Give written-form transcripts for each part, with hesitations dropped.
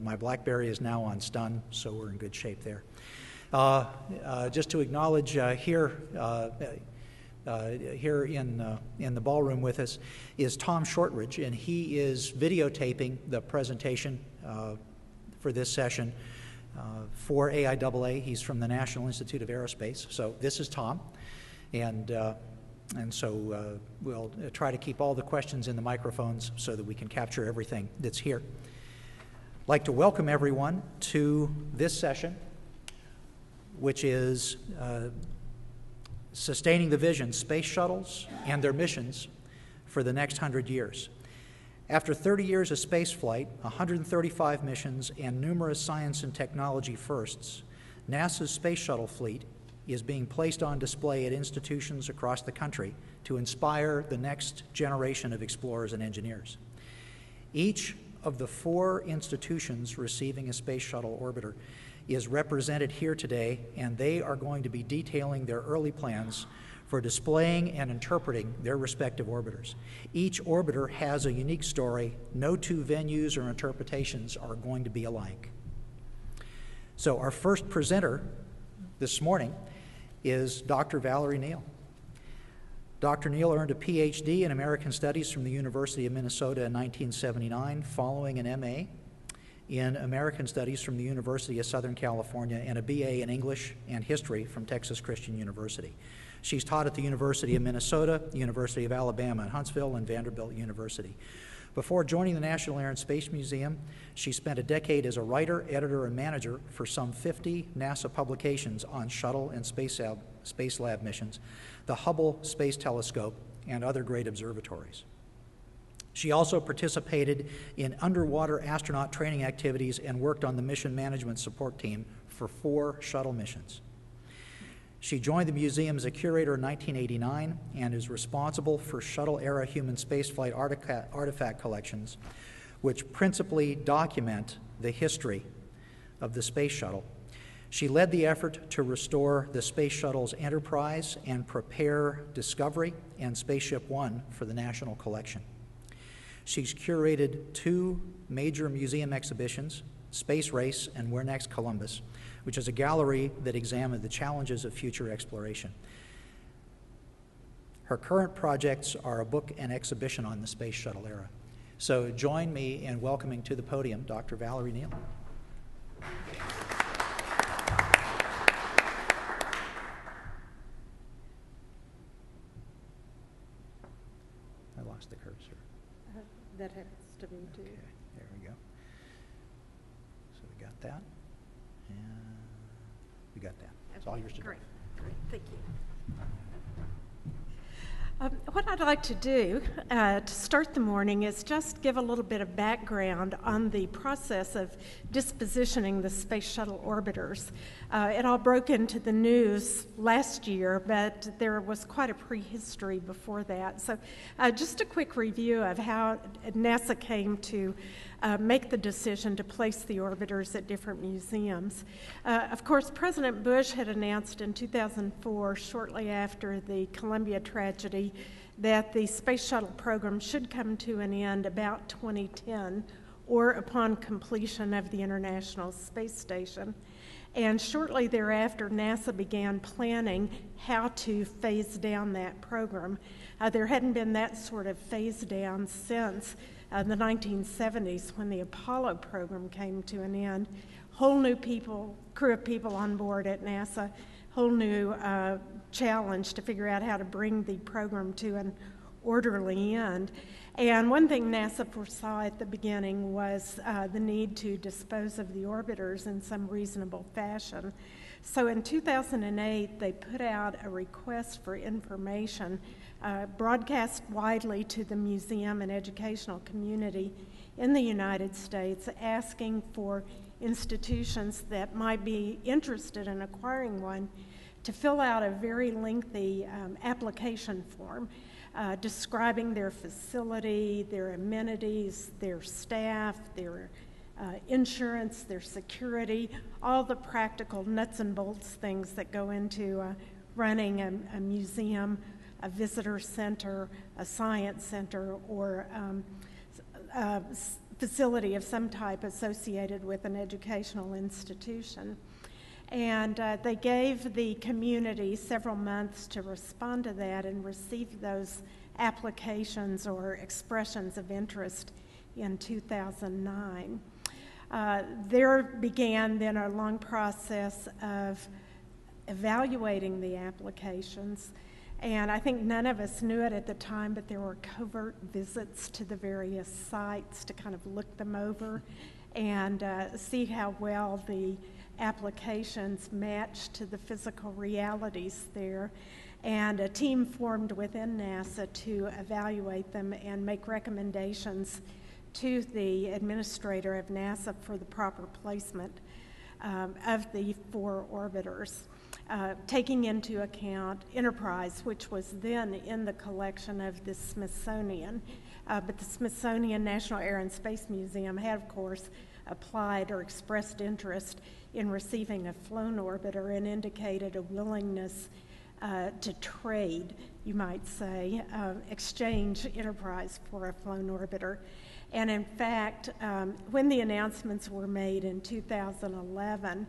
My BlackBerry is now on stun, so we're in good shape there. Just to acknowledge here in the ballroom with us is Tom Shortridge, and he is videotaping the presentation for this session for AIAA. He's from the National Institute of Aerospace. So this is Tom, and so we'll try to keep all the questions in the microphones so that we can capture everything that's here. I'd like to welcome everyone to this session, which is Sustaining the Vision, Space Shuttles and Their Missions for the Next 100 Years. After 30 years of spaceflight, 135 missions, and numerous science and technology firsts, NASA's space shuttle fleet is being placed on display at institutions across the country to inspire the next generation of explorers and engineers. Each of the 4 institutions receiving a space shuttle orbiter is represented here today, and they are going to be detailing their early plans for displaying and interpreting their respective orbiters. Each orbiter has a unique story. No 2 venues or interpretations are going to be alike. So our first presenter this morning is Dr. Valerie Neal. Dr. Neal earned a PhD in American Studies from the University of Minnesota in 1979, following an MA in American Studies from the University of Southern California and a BA in English and History from Texas Christian University. She's taught at the University of Minnesota, the University of Alabama at Huntsville, and Vanderbilt University. Before joining the National Air and Space Museum, she spent a decade as a writer, editor, and manager for some 50 NASA publications on shuttle and space lab missions, the Hubble Space Telescope, and other great observatories. She also participated in underwater astronaut training activities and worked on the mission management support team for 4 shuttle missions. She joined the museum as a curator in 1989 and is responsible for shuttle-era human spaceflight artifact collections, which principally document the history of the space shuttle. She led the effort to restore the Space Shuttle's Enterprise and prepare Discovery and Spaceship One for the National Collection. She's curated 2 major museum exhibitions, Space Race and Where Next Columbus, which is a gallery that examined the challenges of future exploration. Her current projects are a book and exhibition on the space shuttle era. So join me in welcoming to the podium Dr. Valerie Neal. I lost the cursor. That happens to me too. Okay, there we go. So we got that, and we got that. It's all yours to do. Great, thank you. What I'd like to do to start the morning is just give a little bit of background on the process of dispositioning the space shuttle orbiters. It all broke into the news last year, but there was quite a prehistory before that. So just a quick review of how NASA came to make the decision to place the orbiters at different museums. Of course, President Bush had announced in 2004, shortly after the Columbia tragedy, that the space shuttle program should come to an end about 2010 or upon completion of the International Space Station. And shortly thereafter, NASA began planning how to phase down that program. There hadn't been that sort of phase down since the 1970s when the Apollo program came to an end. Whole new crew of people on board at NASA, whole new challenge to figure out how to bring the program to an orderly end. And one thing NASA foresaw at the beginning was the need to dispose of the orbiters in some reasonable fashion. So in 2008, they put out a request for information broadcast widely to the museum and educational community in the United States, asking for institutions that might be interested in acquiring one to fill out a very lengthy application form describing their facility, their amenities, their staff, their insurance, their security, all the practical nuts and bolts things that go into running a museum, a visitor center, a science center, or facility of some type associated with an educational institution. And they gave the community several months to respond to that and receive those applications or expressions of interest in 2009. There began then a long process of evaluating the applications, and I think none of us knew it at the time, but there were covert visits to the various sites to kind of look them over and see how well the applications matched to the physical realities there. And a team formed within NASA to evaluate them and make recommendations to the administrator of NASA for the proper placement of the 4 orbiters, taking into account Enterprise, which was then in the collection of the Smithsonian. But the Smithsonian National Air and Space Museum had, of course, applied or expressed interest in receiving a flown orbiter and indicated a willingness to trade, you might say, exchange Enterprise for a flown orbiter. And in fact, when the announcements were made in 2011,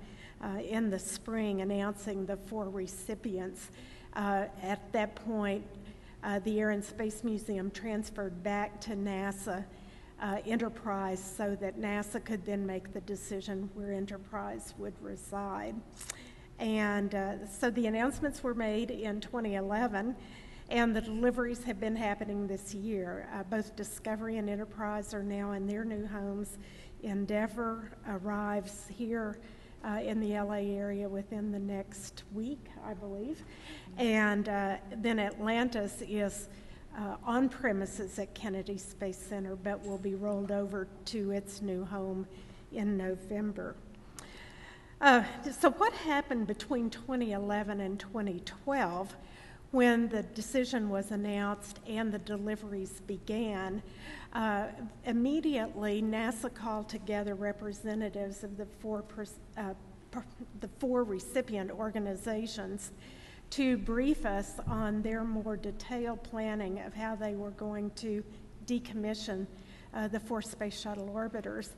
in the spring, announcing the 4 recipients, at that point, the Air and Space Museum transferred back to NASA Enterprise so that NASA could then make the decision where Enterprise would reside. And so the announcements were made in 2011, and the deliveries have been happening this year. Both Discovery and Enterprise are now in their new homes. Endeavour arrives here in the LA area within the next week, I believe. And then Atlantis is on premises at Kennedy Space Center, but will be rolled over to its new home in November. So what happened between 2011 and 2012 when the decision was announced and the deliveries began? Immediately, NASA called together representatives of the four recipient organizations to brief us on their more detailed planning of how they were going to decommission the 4 space shuttle orbiters.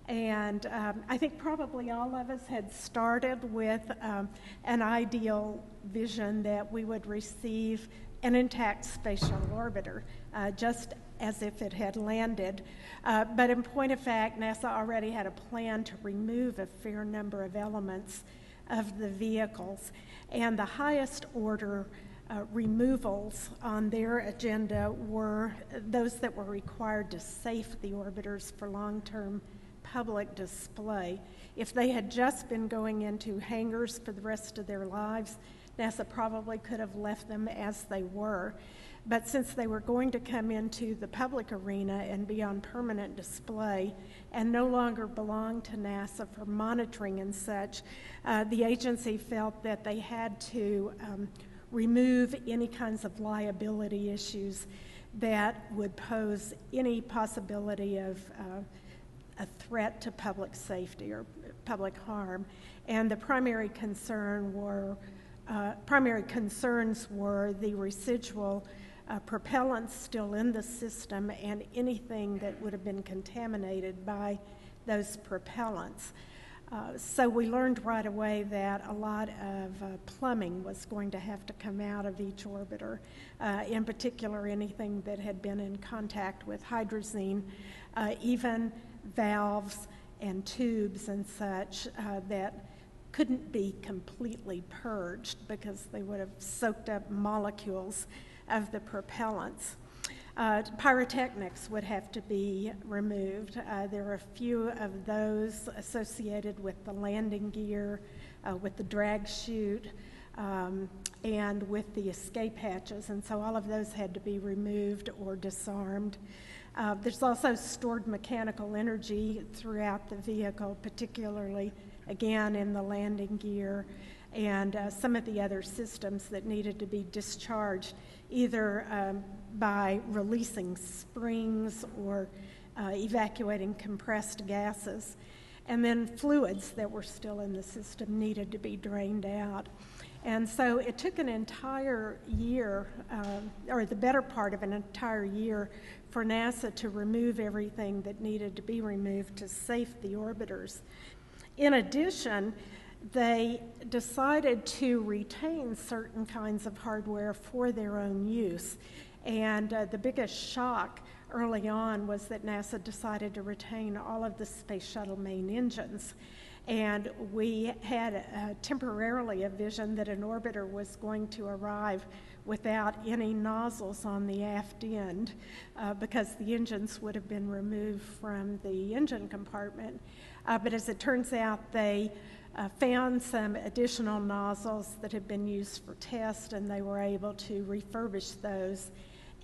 And I think probably all of us had started with an ideal vision that we would receive an intact space shuttle orbiter, just as if it had landed. But in point of fact, NASA already had a plan to remove a fair number of elements of the vehicles. And the highest order removals on their agenda were those that were required to safe the orbiters for long-term public display. If they had just been going into hangars for the rest of their lives, NASA probably could have left them as they were. But since they were going to come into the public arena and be on permanent display and no longer belong to NASA for monitoring and such, the agency felt that they had to remove any kinds of liability issues that would pose any possibility of a threat to public safety or public harm. And the primary concerns were the residual propellants still in the system and anything that would have been contaminated by those propellants. So we learned right away that a lot of plumbing was going to have to come out of each orbiter, in particular anything that had been in contact with hydrazine, even valves and tubes and such that couldn't be completely purged because they would have soaked up molecules of the propellants. Pyrotechnics would have to be removed. There are a few of those associated with the landing gear, with the drag chute, and with the escape hatches, and so all of those had to be removed or disarmed. There's also stored mechanical energy throughout the vehicle, particularly, again, in the landing gear, and some of the other systems that needed to be discharged, either by releasing springs or evacuating compressed gases. And then fluids that were still in the system needed to be drained out. And so it took an entire year, or the better part of an entire year, for NASA to remove everything that needed to be removed to safe the orbiters. In addition, they decided to retain certain kinds of hardware for their own use. And the biggest shock early on was that NASA decided to retain all of the Space Shuttle main engines. And we had temporarily a vision that an orbiter was going to arrive without any nozzles on the aft end because the engines would have been removed from the engine compartment. But as it turns out, they found some additional nozzles that had been used for test, and they were able to refurbish those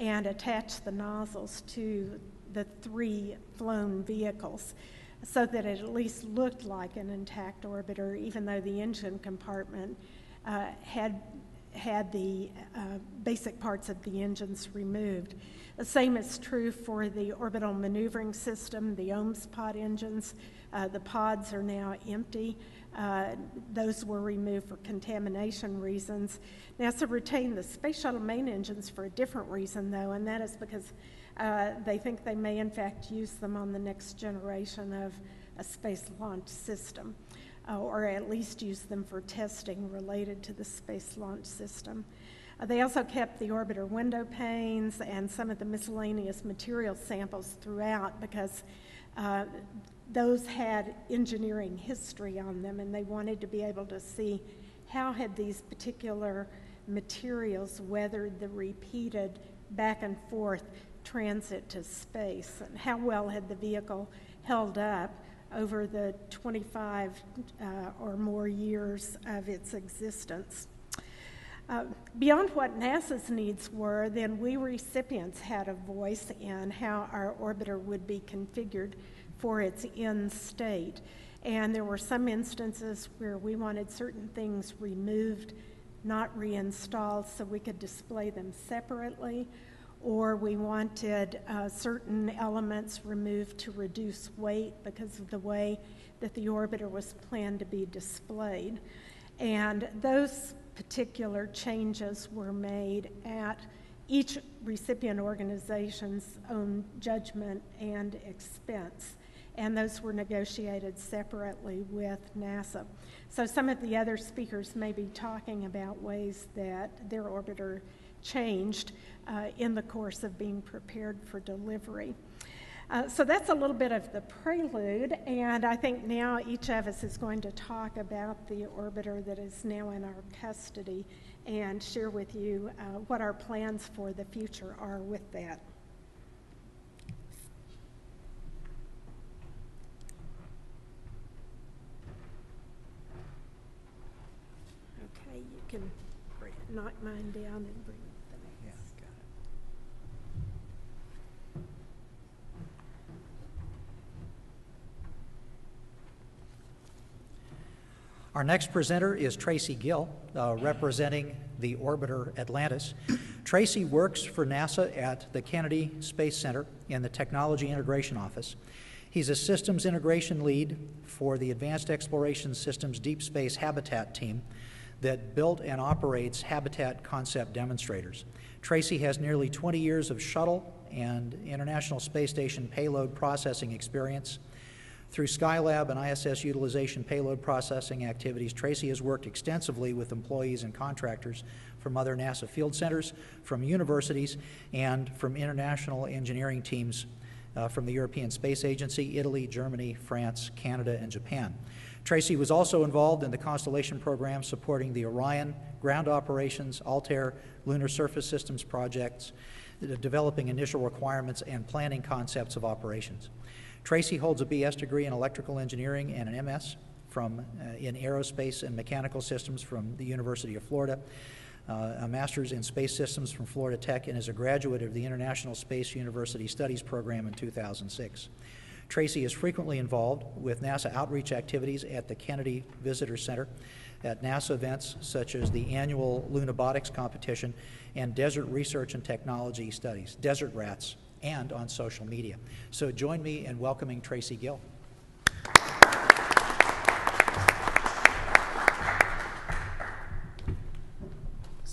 and attach the nozzles to the 3 flown vehicles, so that it at least looked like an intact orbiter, even though the engine compartment had the basic parts of the engines removed. The same is true for the orbital maneuvering system, the OMS pod engines. The pods are now empty. Those were removed for contamination reasons. NASA retained the Space Shuttle main engines for a different reason, though, and that is because they think they may, in fact, use them on the next generation of a space launch system, or at least use them for testing related to the space launch system. They also kept the orbiter window panes and some of the miscellaneous material samples throughout because those had engineering history on them, and they wanted to be able to see how had these particular materials weathered the repeated back and forth transit to space, and how well had the vehicle held up over the 25 or more years of its existence. Beyond what NASA's needs were, then we recipients had a voice in how our orbiter would be configured for its end state. And there were some instances where we wanted certain things removed, not reinstalled, so we could display them separately, or we wanted certain elements removed to reduce weight because of the way that the orbiter was planned to be displayed. And those particular changes were made at each recipient organization's own judgment and expense, and those were negotiated separately with NASA. So some of the other speakers may be talking about ways that their orbiter changed in the course of being prepared for delivery. So that's a little bit of the prelude, and I think now each of us is going to talk about the orbiter that is now in our custody and share with you what our plans for the future are with that. Okay, you can knock mine down and bring the next. Yeah, got it. Our next presenter is Tracy Gill, representing the orbiter Atlantis. Tracy works for NASA at the Kennedy Space Center in the Technology Integration Office. He's a systems integration lead for the Advanced Exploration Systems Deep Space Habitat team that built and operates habitat concept demonstrators. Tracy has nearly 20 years of shuttle and International Space Station payload processing experience. Through Skylab and ISS utilization payload processing activities, Tracy has worked extensively with employees and contractors from other NASA field centers, from universities, and from international engineering teams from the European Space Agency, Italy, Germany, France, Canada, and Japan. Tracy was also involved in the Constellation program supporting the Orion, ground operations, Altair, lunar surface systems projects, developing initial requirements and planning concepts of operations. Tracy holds a BS degree in electrical engineering and an MS in aerospace and mechanical systems from the University of Florida, a master's in space systems from Florida Tech, and is a graduate of the International Space University Studies program in 2006. Tracy is frequently involved with NASA outreach activities at the Kennedy Visitor Center, at NASA events such as the annual Lunabotics competition and desert research and technology studies, Desert Rats, and on social media. So join me in welcoming Tracy Gill.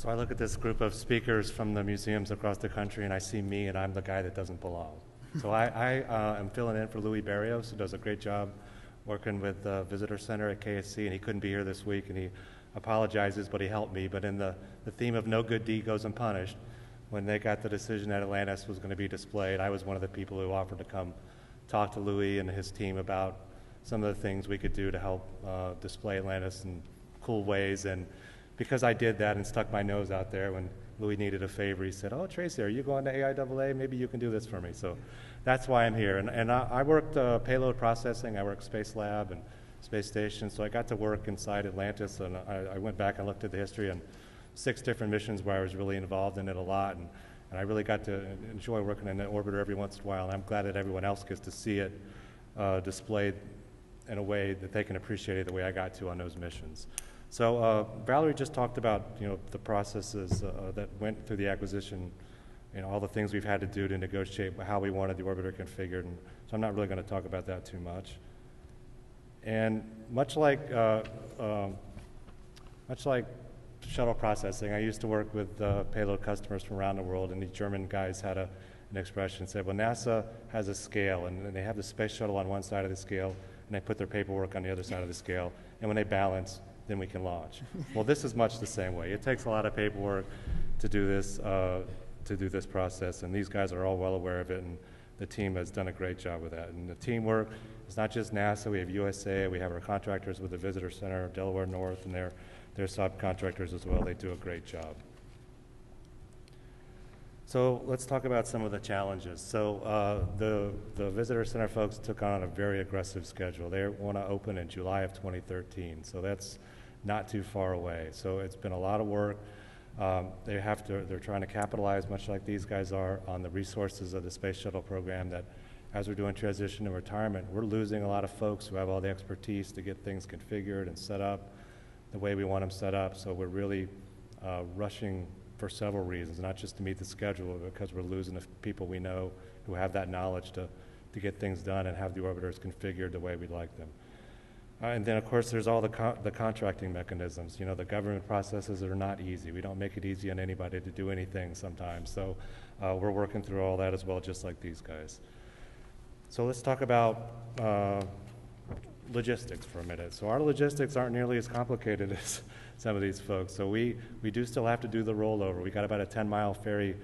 So I look at this group of speakers from the museums across the country, and I see me, and I'm the guy that doesn't belong. So I am filling in for Louis Barrios, who does a great job working with the Visitor Center at KSC, and he couldn't be here this week, and he apologizes, but he helped me. But in the theme of no good deed goes unpunished, when they got the decision that Atlantis was going to be displayed, I was one of the people who offered to come talk to Louis and his team about some of the things we could do to help display Atlantis in cool ways. And because I did that and stuck my nose out there when Louis needed a favor, he said, "Oh, Tracy, are you going to AIAA? Maybe you can do this for me." So that's why I'm here. And I worked payload processing. I worked Space Lab and Space Station. So I got to work inside Atlantis, and I went back and looked at the history and 6 different missions where I was really involved in it a lot. And I really got to enjoy working in the orbiter every once in a while. And I'm glad that everyone else gets to see it displayed in a way that they can appreciate it the way I got to on those missions. So Valerie just talked about the processes that went through the acquisition, all the things we've had to do to negotiate how we wanted the orbiter configured, and so I'm not really going to talk about that too much. And much like shuttle processing, I used to work with payload customers from around the world, and these German guys had an expression that said, well, NASA has a scale, and they have the space shuttle on one side of the scale, and they put their paperwork on the other side of the scale, and when they balance, then we can launch. Well, this is much the same way. It takes a lot of paperwork to do this process, and these guys are all well aware of it, and the team has done a great job with that. And the teamwork is not just NASA. We have USA. We have our contractors with the Visitor Center, Delaware North, and their subcontractors as well. They do a great job. So let's talk about some of the challenges. So the Visitor Center folks took on a very aggressive schedule. They want to open in July of 2013, so that's not too far away. So it's been a lot of work. They're trying to capitalize, much like these guys are, on the resources of the Space Shuttle program that as we're doing transition and retirement, we're losing a lot of folks who have all the expertise to get things configured and set up the way we want them set up. So we're really rushing for several reasons, not just to meet the schedule, but because we're losing the people we know who have that knowledge to get things done and have the orbiters configured the way we'd like them. And then, of course, there's all the contracting mechanisms. The government processes are not easy. We don't make it easy on anybody to do anything sometimes. So we're working through all that as well, just like these guys. So let's talk about logistics for a minute. So our logistics aren't nearly as complicated as some of these folks. So we do still have to do the rollover. We got about a 10-mile ferry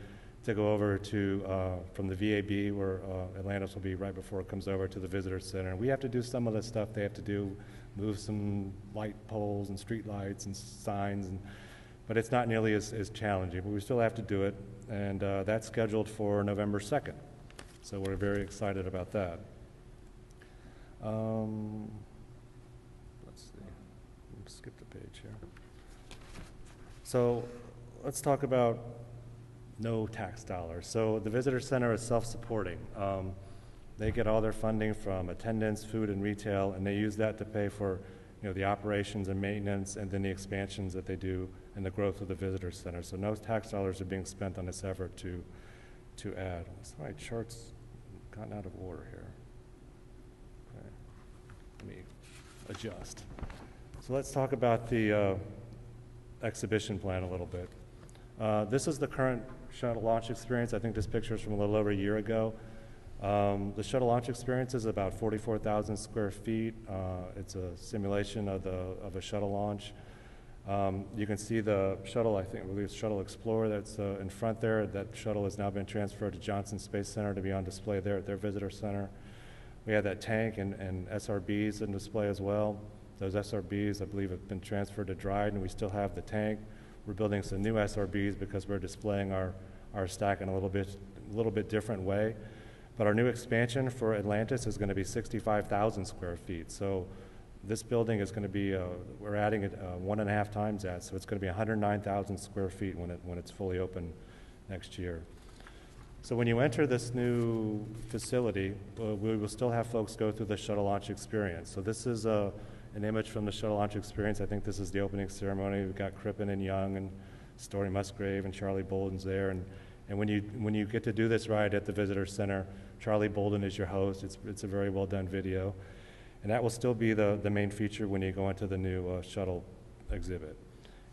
to go over to from the VAB, where Atlantis will be right before it comes over to the Visitor Center. And we have to do some of the stuff they have to do, move some light poles and street lights and signs, but it's not nearly as challenging. But we still have to do it, and that's scheduled for November 2nd. So we're very excited about that. Let's see. Let's skip the page here. So let's talk about no tax dollars. So the Visitor Center is self-supporting. They get all their funding from attendance, food, and retail, and they use that to pay for the operations and maintenance and then the expansions that they do and the growth of the Visitor Center. So no tax dollars are being spent on this effort to add. So my chart's gotten out of order here. Okay. Let me adjust. So let's talk about the exhibition plan a little bit. This is the current shuttle launch experience. I think this picture is from a little over a year ago. The shuttle launch experience is about 44,000 square feet. It's a simulation of a shuttle launch. You can see the shuttle, I believe it's Shuttle Explorer that's in front there. That shuttle has now been transferred to Johnson Space Center to be on display there at their Visitor Center. We have that tank and SRBs in display as well. Those SRBs, I believe, have been transferred to Dryden. We still have the tank. We're building some new SRBs because we're displaying our stack in a little bit different way. But our new expansion for Atlantis is going to be 65,000 square feet. So this building is going to be, we're adding it 1.5 times that. So it's going to be 109,000 square feet when it's fully open next year. So when you enter this new facility, we will still have folks go through the shuttle launch experience. So this is an image from the shuttle launch experience. I think this is the opening ceremony. We've got Crippen and Young and Story Musgrave and Charlie Bolden's there. And when you get to do this ride at the Visitor Center, Charlie Bolden is your host. It's a very well done video. And that will still be the main feature when you go into the new shuttle exhibit.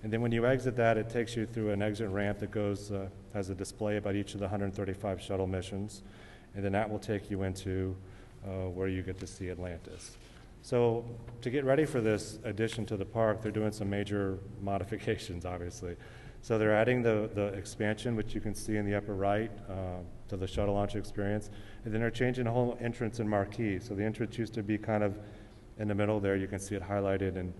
And then when you exit that, it takes you through an exit ramp that goes, has a display about each of the 135 shuttle missions. And then that will take you into where you get to see Atlantis. So to get ready for this addition to the park, they're doing some major modifications, obviously. So they're adding the expansion, which you can see in the upper right, to the shuttle launch experience. And then they're changing the whole entrance and marquee. So the entrance used to be kind of in the middle there. You can see it highlighted in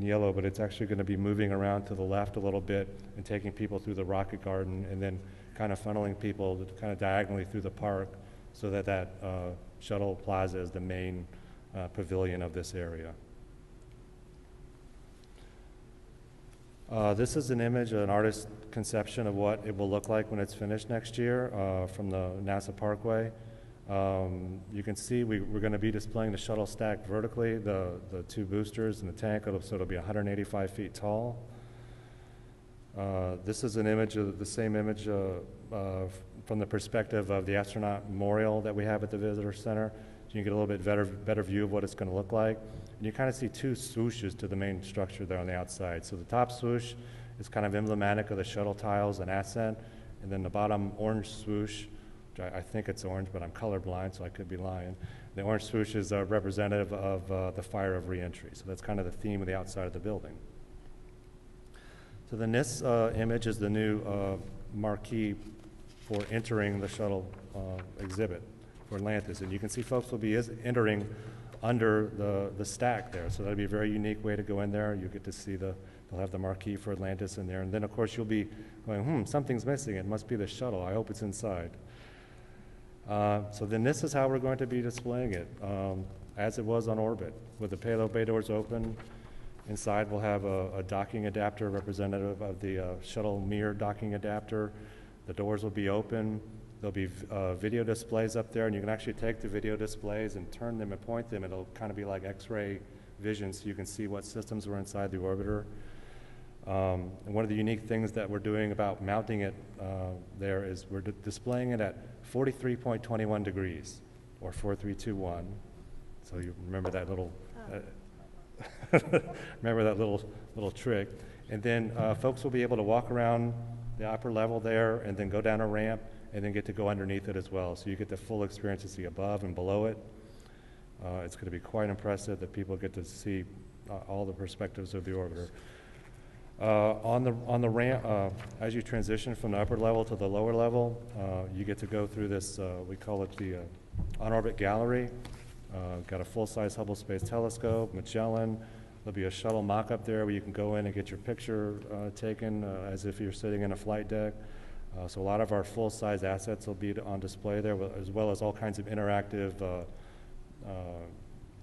yellow, but it's actually going to be moving around to the left a little bit and taking people through the rocket garden and then kind of funneling people kind of diagonally through the park so that shuttle plaza is the main pavilion of this area. This is an image, an artist's conception of what it will look like when it's finished next year from the NASA Parkway. You can see we're going to be displaying the shuttle stacked vertically, the two boosters and the tank, so it'll be 185 feet tall. This is an image of the same image from the perspective of the astronaut memorial that we have at the visitor center. So you get a little bit better view of what it's going to look like. And you kind of see two swooshes to the main structure there on the outside. So the top swoosh is kind of emblematic of the shuttle tiles and ascent, and then the bottom orange swoosh, which I think it's orange, but I'm colorblind, so I could be lying. The orange swoosh is representative of the fire of reentry. So that's kind of the theme of the outside of the building. So then this image is the new marquee for entering the shuttle exhibit for Atlantis. And you can see folks will be entering under the stack there. So that'll be a very unique way to go in there. You get to see they'll have the marquee for Atlantis in there. And then of course you'll be going, something's missing. It must be the shuttle. I hope it's inside. So then this is how we're going to be displaying it, as it was on orbit, with the payload bay doors open. Inside we'll have a docking adapter representative of the shuttle mirror docking adapter. The doors will be open. There'll be video displays up there, and you can actually take the video displays and turn them and point them. It'll kind of be like X-ray vision, so you can see what systems are inside the orbiter. And one of the unique things that we're doing about mounting it there is we're displaying it at 43.21 degrees, or 4321. So you remember that little little trick. And then folks will be able to walk around the upper level there and then go down a ramp and then get to go underneath it as well. So you get the full experience to see above and below it. It's going to be quite impressive that people get to see all the perspectives of the orbiter. On the ramp, as you transition from the upper level to the lower level, you get to go through this, we call it the on-orbit gallery. Got a full-size Hubble Space Telescope, Magellan. There'll be a shuttle mock-up there where you can go in and get your picture taken as if you're sitting in a flight deck. So a lot of our full-size assets will be on display there, as well as all kinds of interactive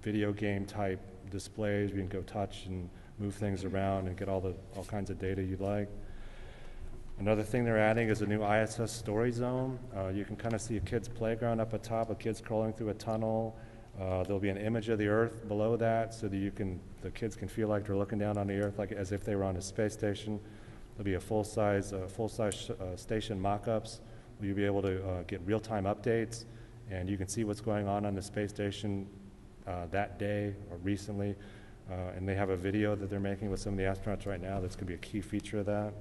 video game type displays. You can go touch and move things around and get all kinds of data you'd like. Another thing they're adding is a new ISS story zone. You can kind of see a kid's playground up at top, a kid's crawling through a tunnel. There'll be an image of the Earth below that, so that the kids can feel like they're looking down on the Earth, like as if they were on a space station. There'll be a full-size station mock-ups where you'll be able to get real-time updates, and you can see what's going on the space station that day or recently. And they have a video that they're making with some of the astronauts right now that's going to be a key feature of that.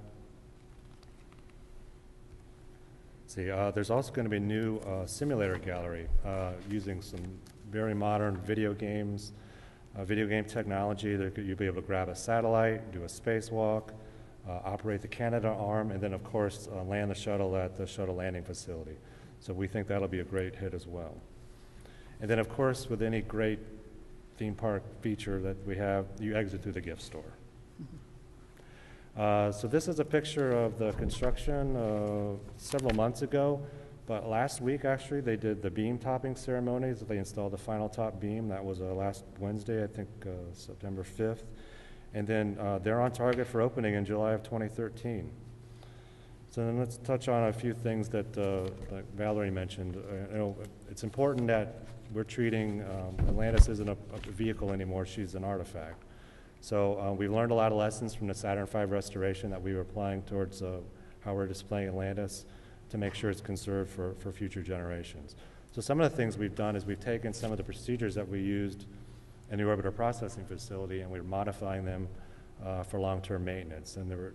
See, there's also going to be a new simulator gallery using some very modern video games, video game technology. You'll be able to grab a satellite, do a spacewalk, operate the Canadarm, and then, of course, land the shuttle at the shuttle landing facility. So we think that'll be a great hit as well. And then, of course, with any great theme park feature that we have, you exit through the gift store. So this is a picture of the construction several months ago, but last week actually they did the beam topping ceremonies. They installed the final top beam. That was last Wednesday, I think September 5th. And then they're on target for opening in July of 2013. So then let's touch on a few things that like Valerie mentioned. It's important that we're treating Atlantis isn't a vehicle anymore, she's an artifact. So we've learned a lot of lessons from the Saturn V restoration that we were applying towards how we're displaying Atlantis to make sure it's conserved for future generations. So some of the things we've done is we've taken some of the procedures that we used in the orbiter processing facility and we're modifying them for long-term maintenance, and there were,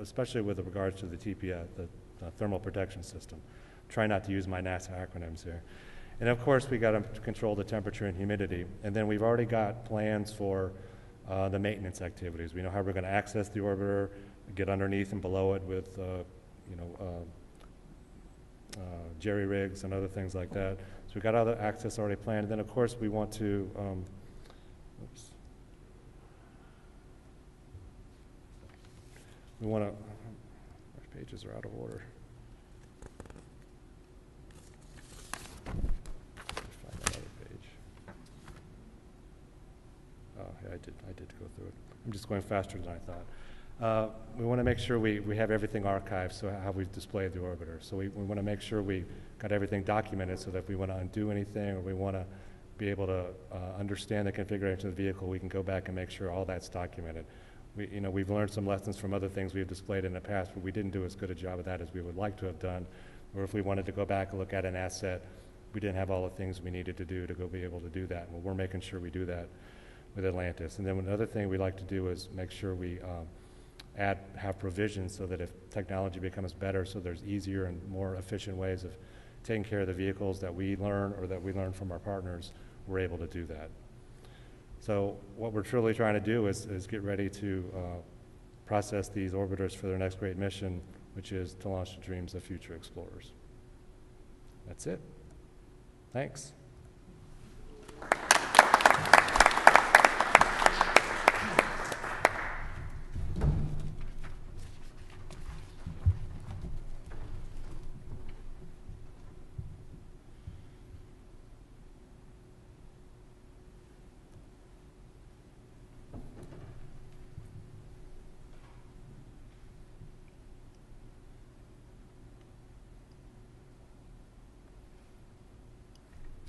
especially with regards to the TPS, the thermal protection system. Try not to use my NASA acronyms here. And of course, we got to control the temperature and humidity, and then we've already got plans for the maintenance activities. We know how we're going to access the orbiter, get underneath and below it with jerry rigs and other things like that. So we've got other access already planned. And then, of course, we want to, we want to, our pages are out of order. Find that other page. Oh, yeah, I did go through it. I'm just going faster than I thought. We want to make sure we have everything archived, so how we display the orbiter. So we want to make sure we got everything documented so that if we want to undo anything or we want to be able to understand the configuration of the vehicle, we can go back and make sure all that's documented. We've learned some lessons from other things we've displayed in the past, but we didn't do as good a job of that as we would like to have done. Or if we wanted to go back and look at an asset, we didn't have all the things we needed to do to go be able to do that. Well, we're making sure we do that with Atlantis. And then another thing we like to do is make sure we have provisions so that if technology becomes better, so there's easier and more efficient ways of taking care of the vehicles that we learn or that we learn from our partners, we're able to do that. So what we're truly trying to do is get ready to process these orbiters for their next great mission, which is to launch the dreams of future explorers. That's it. Thanks.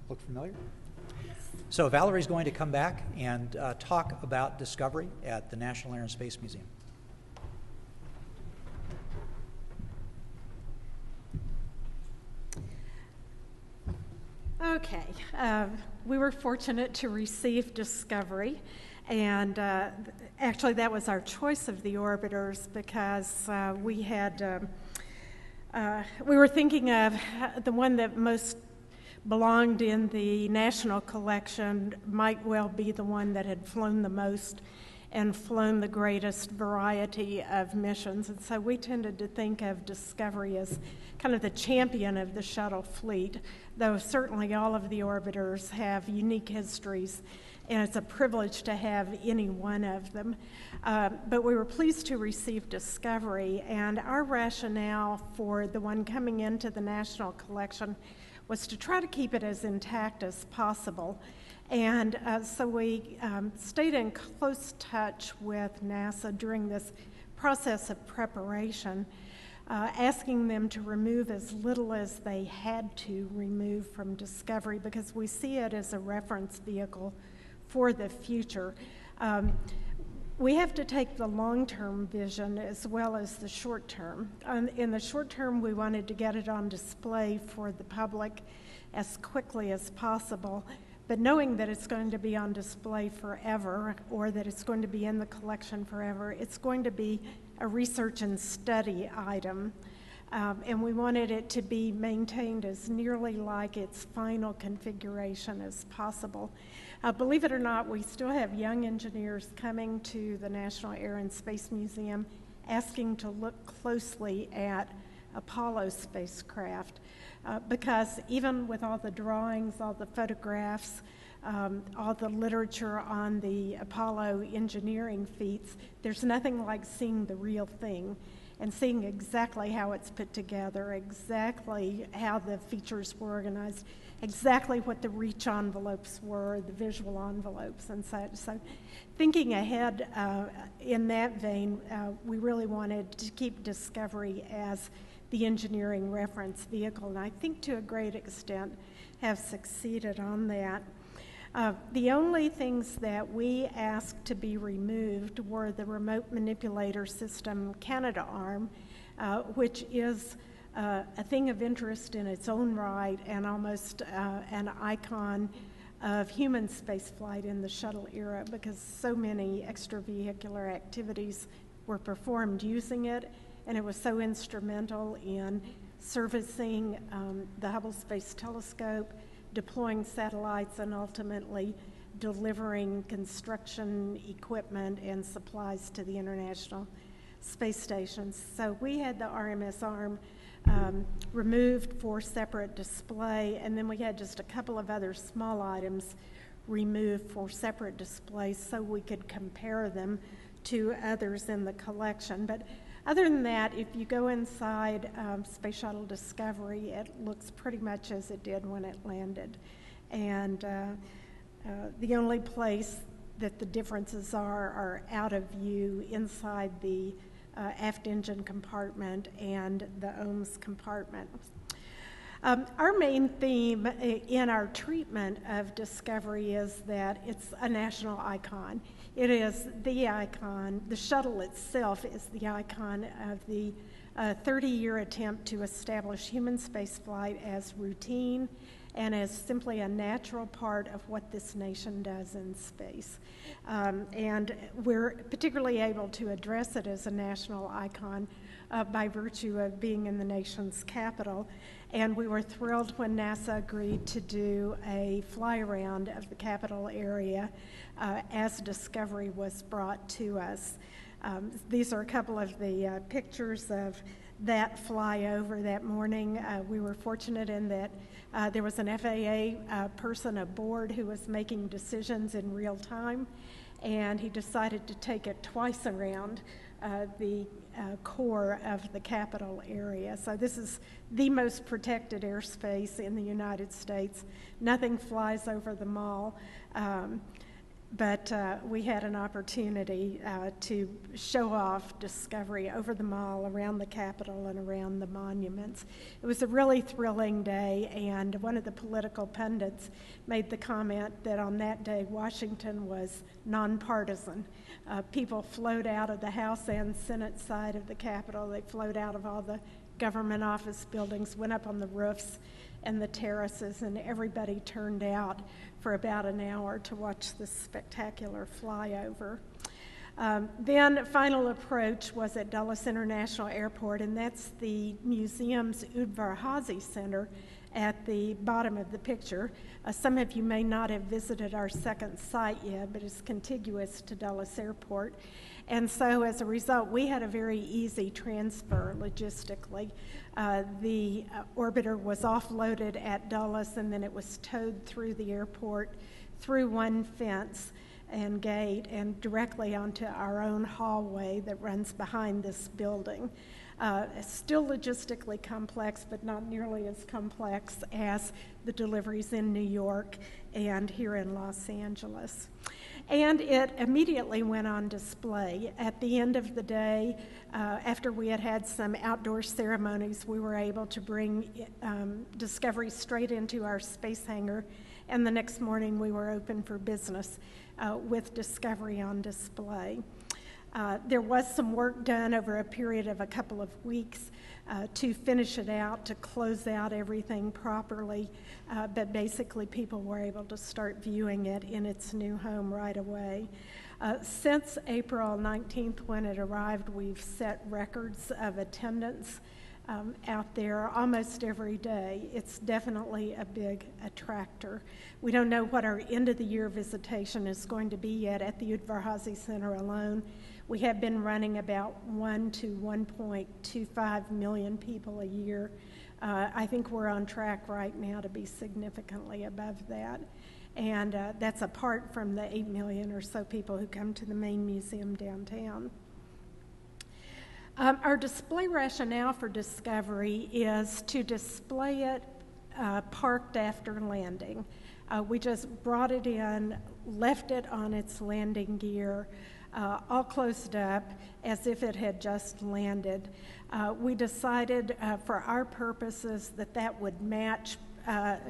Look familiar? So Valerie's going to come back and talk about Discovery at the National Air and Space Museum. Okay, we were fortunate to receive Discovery, and actually that was our choice of the orbiters because we were thinking of the one that most belonged in the national collection might well be the one that had flown the most and flown the greatest variety of missions. And so we tended to think of Discovery as kind of the champion of the shuttle fleet, though certainly all of the orbiters have unique histories, and it's a privilege to have any one of them. But we were pleased to receive Discovery, and our rationale for the one coming into the national collection was to try to keep it as intact as possible. And so we stayed in close touch with NASA during this process of preparation, asking them to remove as little as they had to remove from Discovery because we see it as a reference vehicle for the future. We have to take the long-term vision as well as the short-term. In the short term, we wanted to get it on display for the public as quickly as possible, but knowing that it's going to be on display forever or that it's going to be in the collection forever, it's going to be a research and study item. And we wanted it to be maintained as nearly like its final configuration as possible. Believe it or not, we still have young engineers coming to the National Air and Space Museum asking to look closely at Apollo spacecraft because even with all the drawings, all the photographs, all the literature on the Apollo engineering feats, there's nothing like seeing the real thing and seeing exactly how it's put together, exactly how the features were organized, exactly what the reach envelopes were, the visual envelopes and such. So thinking ahead in that vein, we really wanted to keep Discovery as the engineering reference vehicle, and I think to a great extent have succeeded on that. The only things that we asked to be removed were the remote manipulator system Canadarm, which is a thing of interest in its own right and almost an icon of human spaceflight in the shuttle era, because so many extravehicular activities were performed using it, and it was so instrumental in servicing the Hubble Space Telescope, deploying satellites, and ultimately delivering construction equipment and supplies to the International Space Stations. So we had the RMS arm removed for separate display, and then we had just a couple of other small items removed for separate displays so we could compare them to others in the collection. But other than that, if you go inside Space Shuttle Discovery, it looks pretty much as it did when it landed. And the only place that the differences are out of view inside the aft engine compartment and the OMS compartment. Our main theme in our treatment of Discovery is that it's a national icon. It is the icon. The shuttle itself is the icon of the 30-year attempt to establish human spaceflight as routine and as simply a natural part of what this nation does in space. And we're particularly able to address it as a national icon by virtue of being in the nation's capital. And we were thrilled when NASA agreed to do a fly-around of the capital area as Discovery was brought to us. These are a couple of the pictures of that flyover that morning. We were fortunate in that there was an FAA person aboard who was making decisions in real time, and he decided to take it twice around the core of the capital area. So this is the most protected airspace in the United States. Nothing flies over the mall. But we had an opportunity to show off Discovery over the mall, around the Capitol, and around the monuments. It was a really thrilling day, and one of the political pundits made the comment that on that day, Washington was nonpartisan. People flowed out of the House and Senate side of the Capitol. They flowed out of all the government office buildings, went up on the roofs and the terraces, and everybody turned out for about an hour to watch this spectacular flyover. Then final approach was at Dulles International Airport, and that's the museum's Udvar-Hazy Center at the bottom of the picture. Some of you may not have visited our second site yet, but it's contiguous to Dulles Airport. And so as a result, we had a very easy transfer logistically. The orbiter was offloaded at Dulles, and then it was towed through the airport, through one fence and gate, and directly onto our own hallway that runs behind this building. Still logistically complex, but not nearly as complex as the deliveries in New York and here in Los Angeles. And it immediately went on display. At the end of the day, after we had had some outdoor ceremonies, we were able to bring Discovery straight into our space hangar, and the next morning we were open for business with Discovery on display. There was some work done over a period of a couple of weeks to finish it out, to close out everything properly, but basically people were able to start viewing it in its new home right away. Since April 19th, when it arrived, we've set records of attendance out there almost every day. It's definitely a big attractor. We don't know what our end-of-the-year visitation is going to be yet at the Udvar-Hazy Center alone. We have been running about 1 to 1.25 million people a year. I think we're on track right now to be significantly above that. And that's apart from the 8 million or so people who come to the main museum downtown. Our display rationale for Discovery is to display it parked after landing. We just brought it in, left it on its landing gear, all closed up as if it had just landed. We decided for our purposes that that would match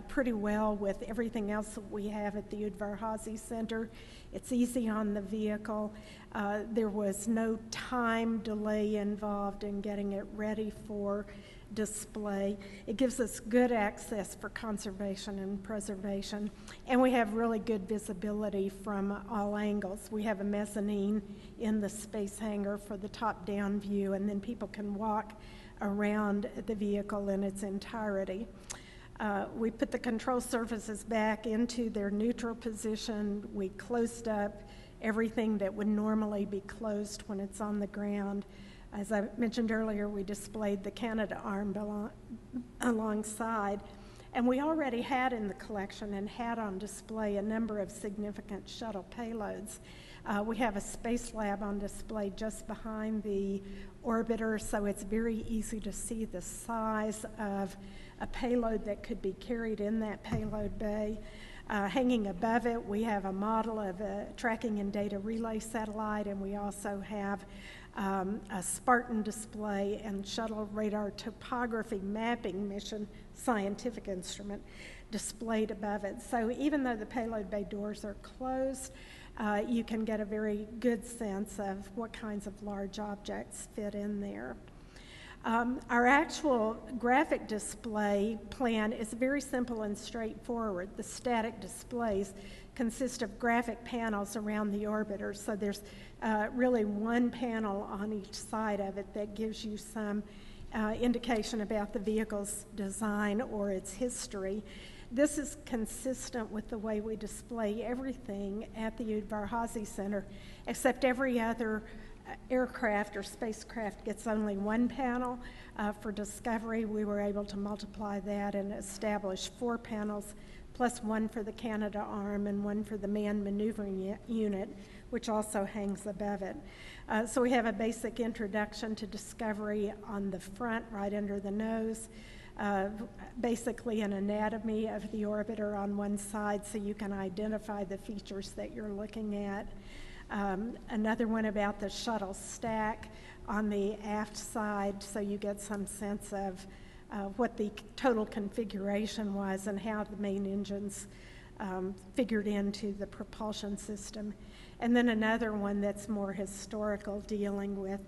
pretty well with everything else that we have at the Udvar-Hazy Center. It's easy on the vehicle. There was no time delay involved in getting it ready for display. It gives us good access for conservation and preservation, and we have really good visibility from all angles. We have a mezzanine in the space hangar for the top-down view, and then people can walk around the vehicle in its entirety. We put the control surfaces back into their neutral position. We closed up everything that would normally be closed when it's on the ground. As I mentioned earlier, we displayed the Canadarm alongside, and we already had in the collection and had on display a number of significant shuttle payloads. We have a space lab on display just behind the orbiter, so it's very easy to see the size of a payload that could be carried in that payload bay. Hanging above it, we have a model of a tracking and data relay satellite, and we also have a Spartan display and shuttle radar topography mapping mission scientific instrument displayed above it. So even though the payload bay doors are closed, you can get a very good sense of what kinds of large objects fit in there. Our actual graphic display plan is very simple and straightforward. The static displays consist of graphic panels around the orbiter, so there's really one panel on each side of it that gives you some indication about the vehicle's design or its history. This is consistent with the way we display everything at the Udvar-Hazy Center, except every other aircraft or spacecraft gets only one panel. For Discovery, we were able to multiply that and establish 4 panels, plus one for the Canadarm and one for the manned maneuvering unit, which also hangs above it. So we have a basic introduction to Discovery on the front, right under the nose. Basically an anatomy of the orbiter on one side so you can identify the features that you're looking at. Another one about the shuttle stack on the aft side, so you get some sense of what the total configuration was and how the main engines figured into the propulsion system. And then another one that's more historical, dealing with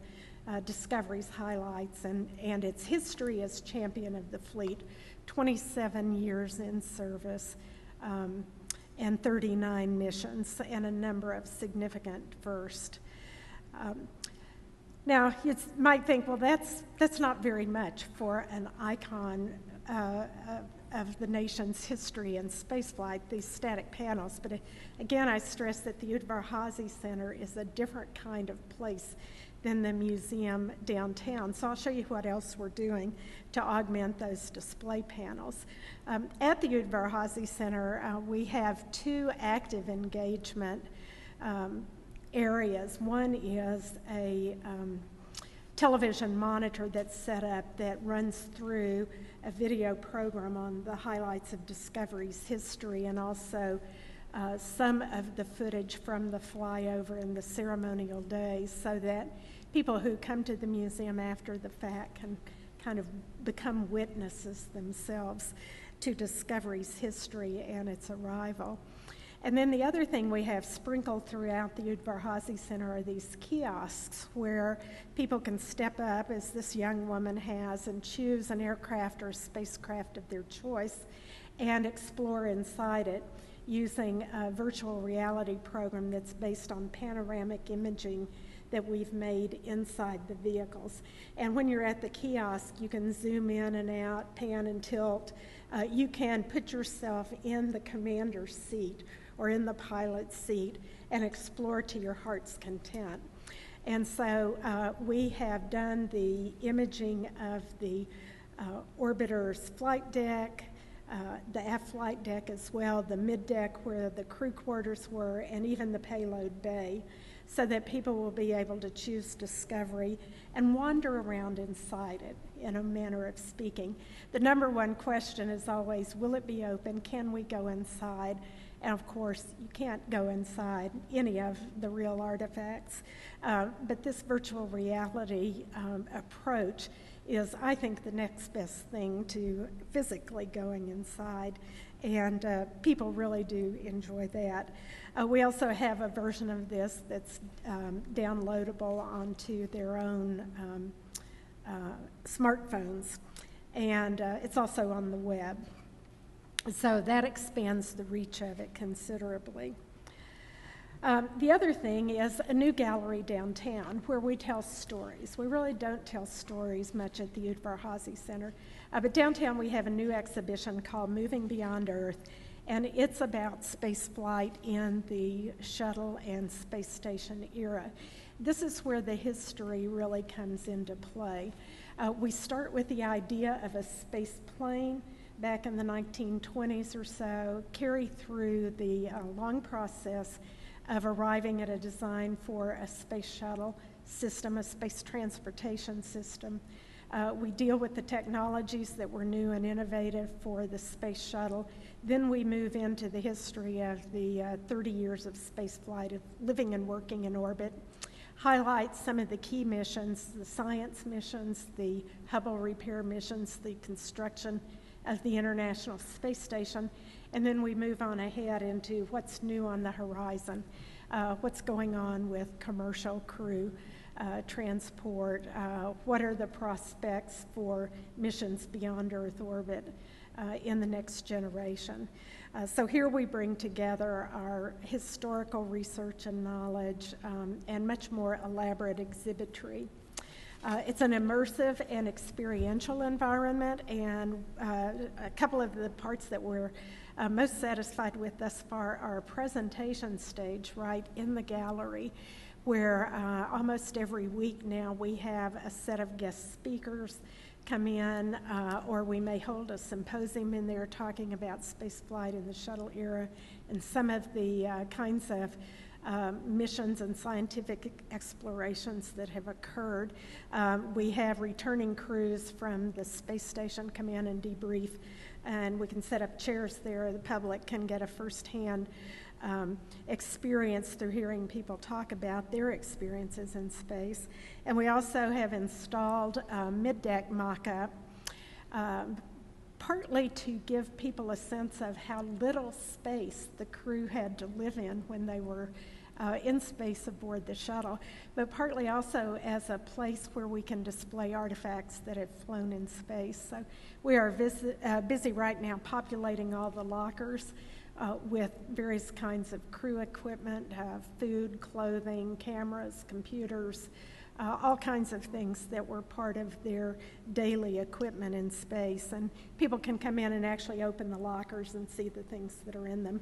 Discovery's highlights and its history as champion of the fleet, 27 years in service, and 39 missions, and a number of significant firsts. Now, you might think, well, that's not very much for an icon of the nation's history and spaceflight, these static panels. But again, I stress that the Udvar-Hazy Center is a different kind of place than the museum downtown. So I'll show you what else we're doing to augment those display panels. At the Udvar-Hazy Center, we have 2 active engagement areas. One is a television monitor that's set up that runs through a video program on the highlights of Discovery's history, and also some of the footage from the flyover and the ceremonial days, so that people who come to the museum after the fact can kind of become witnesses themselves to Discovery's history and its arrival. And then the other thing we have sprinkled throughout the Udvar-Hazy Center are these kiosks where people can step up, as this young woman has, and choose an aircraft or a spacecraft of their choice and explore inside it using a virtual reality program that's based on panoramic imaging that we've made inside the vehicles. And when you're at the kiosk, you can zoom in and out, pan and tilt. You can put yourself in the commander's seat or in the pilot's seat and explore to your heart's content. And so we have done the imaging of the orbiter's flight deck, the aft flight deck as well, the mid deck where the crew quarters were, and even the payload bay, so that people will be able to choose Discovery and wander around inside it, in a manner of speaking. The number one question is always, will it be open? Can we go inside? And of course, you can't go inside any of the real artifacts. But this virtual reality approach is, I think, the next best thing to physically going inside. And people really do enjoy that. We also have a version of this that's downloadable onto their own smartphones. and it's also on the web. So that expands the reach of it considerably. The other thing is a new gallery downtown where we tell stories. We really don't tell stories much at the Udvar-Hazy Center, but downtown we have a new exhibition called Moving Beyond Earth, and it's about spaceflight in the shuttle and space station era. This is where the history really comes into play. We start with the idea of a space plane back in the 1920s or so, carry through the long process of arriving at a design for a space shuttle system, a space transportation system. We deal with the technologies that were new and innovative for the space shuttle. Then we move into the history of the 30 years of space flight, of living and working in orbit, highlight some of the key missions, the science missions, the Hubble repair missions, the construction of the International Space Station, and then we move on ahead into what's new on the horizon, what's going on with commercial crew transport, what are the prospects for missions beyond Earth orbit in the next generation. So here we bring together our historical research and knowledge and much more elaborate exhibitry. It's an immersive and experiential environment, and a couple of the parts that we're most satisfied with thus far are a presentation stage right in the gallery, where almost every week now we have a set of guest speakers come in, or we may hold a symposium in there talking about spaceflight in the shuttle era and some of the kinds of missions and scientific explorations that have occurred. We have returning crews from the space station come in and debrief, and we can set up chairs there. The public can get a firsthand experience through hearing people talk about their experiences in space. And we also have installed a mid-deck mock-up, partly to give people a sense of how little space the crew had to live in when they were in space aboard the shuttle, but partly also as a place where we can display artifacts that have flown in space. So we are busy right now populating all the lockers with various kinds of crew equipment, food, clothing, cameras, computers, all kinds of things that were part of their daily equipment in space. And people can come in and actually open the lockers and see the things that are in them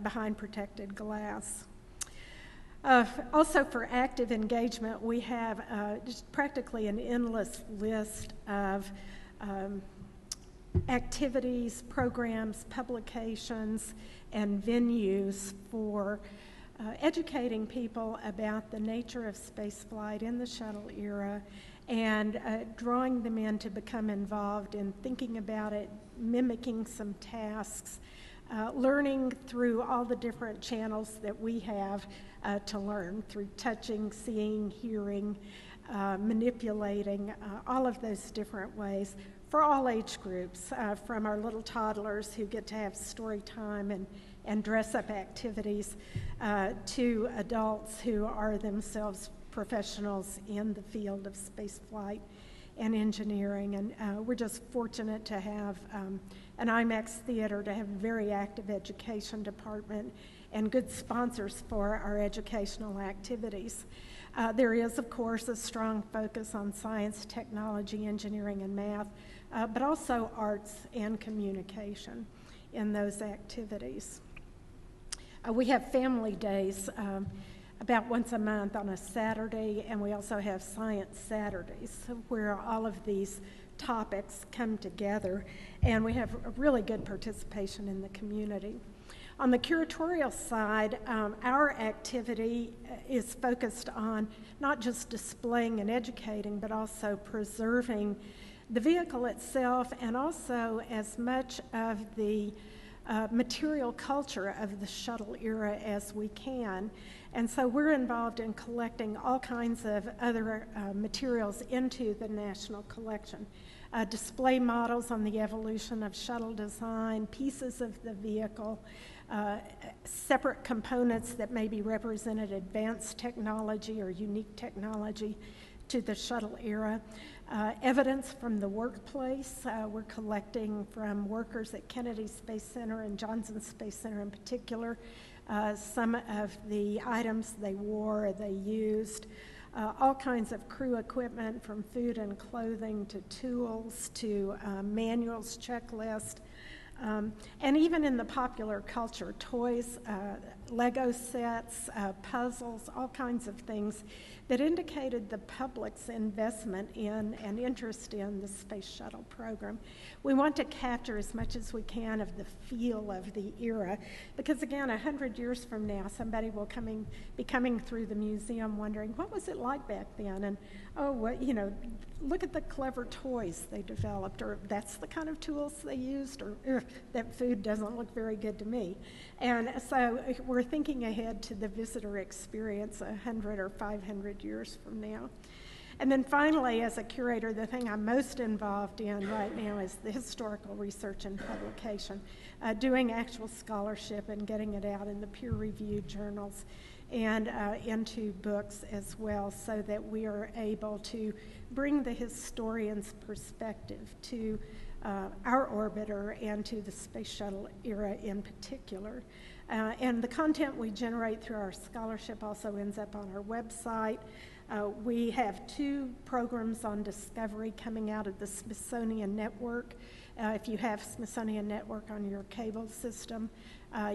behind protected glass. Also for active engagement, we have just practically an endless list of activities, programs, publications, and venues for educating people about the nature of spaceflight in the shuttle era and drawing them in to become involved in thinking about it, mimicking some tasks, learning through all the different channels that we have to learn, through touching, seeing, hearing, manipulating, all of those different ways for all age groups, from our little toddlers who get to have story time and dress-up activities to adults who are themselves professionals in the field of spaceflight and engineering. And we're just fortunate to have an IMAX theater, to have a very active education department and good sponsors for our educational activities. There is, of course, a strong focus on science, technology, engineering, and math, but also arts and communication in those activities. We have family days about once a month on a Saturday, and we also have Science Saturdays, where all of these topics come together, and we have a really good participation in the community. On the curatorial side, our activity is focused on not just displaying and educating, but also preserving the vehicle itself and also as much of the material culture of the shuttle era as we can. And so we're involved in collecting all kinds of other materials into the National Collection. Display models on the evolution of shuttle design, pieces of the vehicle, separate components that maybe represented advanced technology or unique technology, to the shuttle era. Evidence from the workplace. We're collecting from workers at Kennedy Space Center and Johnson Space Center in particular, some of the items they wore, they used, all kinds of crew equipment from food and clothing to tools to manuals, checklists, and even in the popular culture, toys, Lego sets, puzzles, all kinds of things that indicated the public's investment in and interest in the Space Shuttle program. We want to capture as much as we can of the feel of the era, because again, 100 years from now, somebody will be coming through the museum wondering, what was it like back then? And, oh, what, you know, look at the clever toys they developed, or that's the kind of tools they used, or that food doesn't look very good to me. And so we're thinking ahead to the visitor experience 100 or 500 years from now. And then finally, as a curator, the thing I'm most involved in right now is the historical research and publication, doing actual scholarship and getting it out in the peer-reviewed journals and into books as well, so that we are able to bring the historian's perspective to our orbiter and to the Space Shuttle era in particular. And the content we generate through our scholarship also ends up on our website. We have 2 programs on discovery coming out of the Smithsonian Network. If you have Smithsonian Network on your cable system,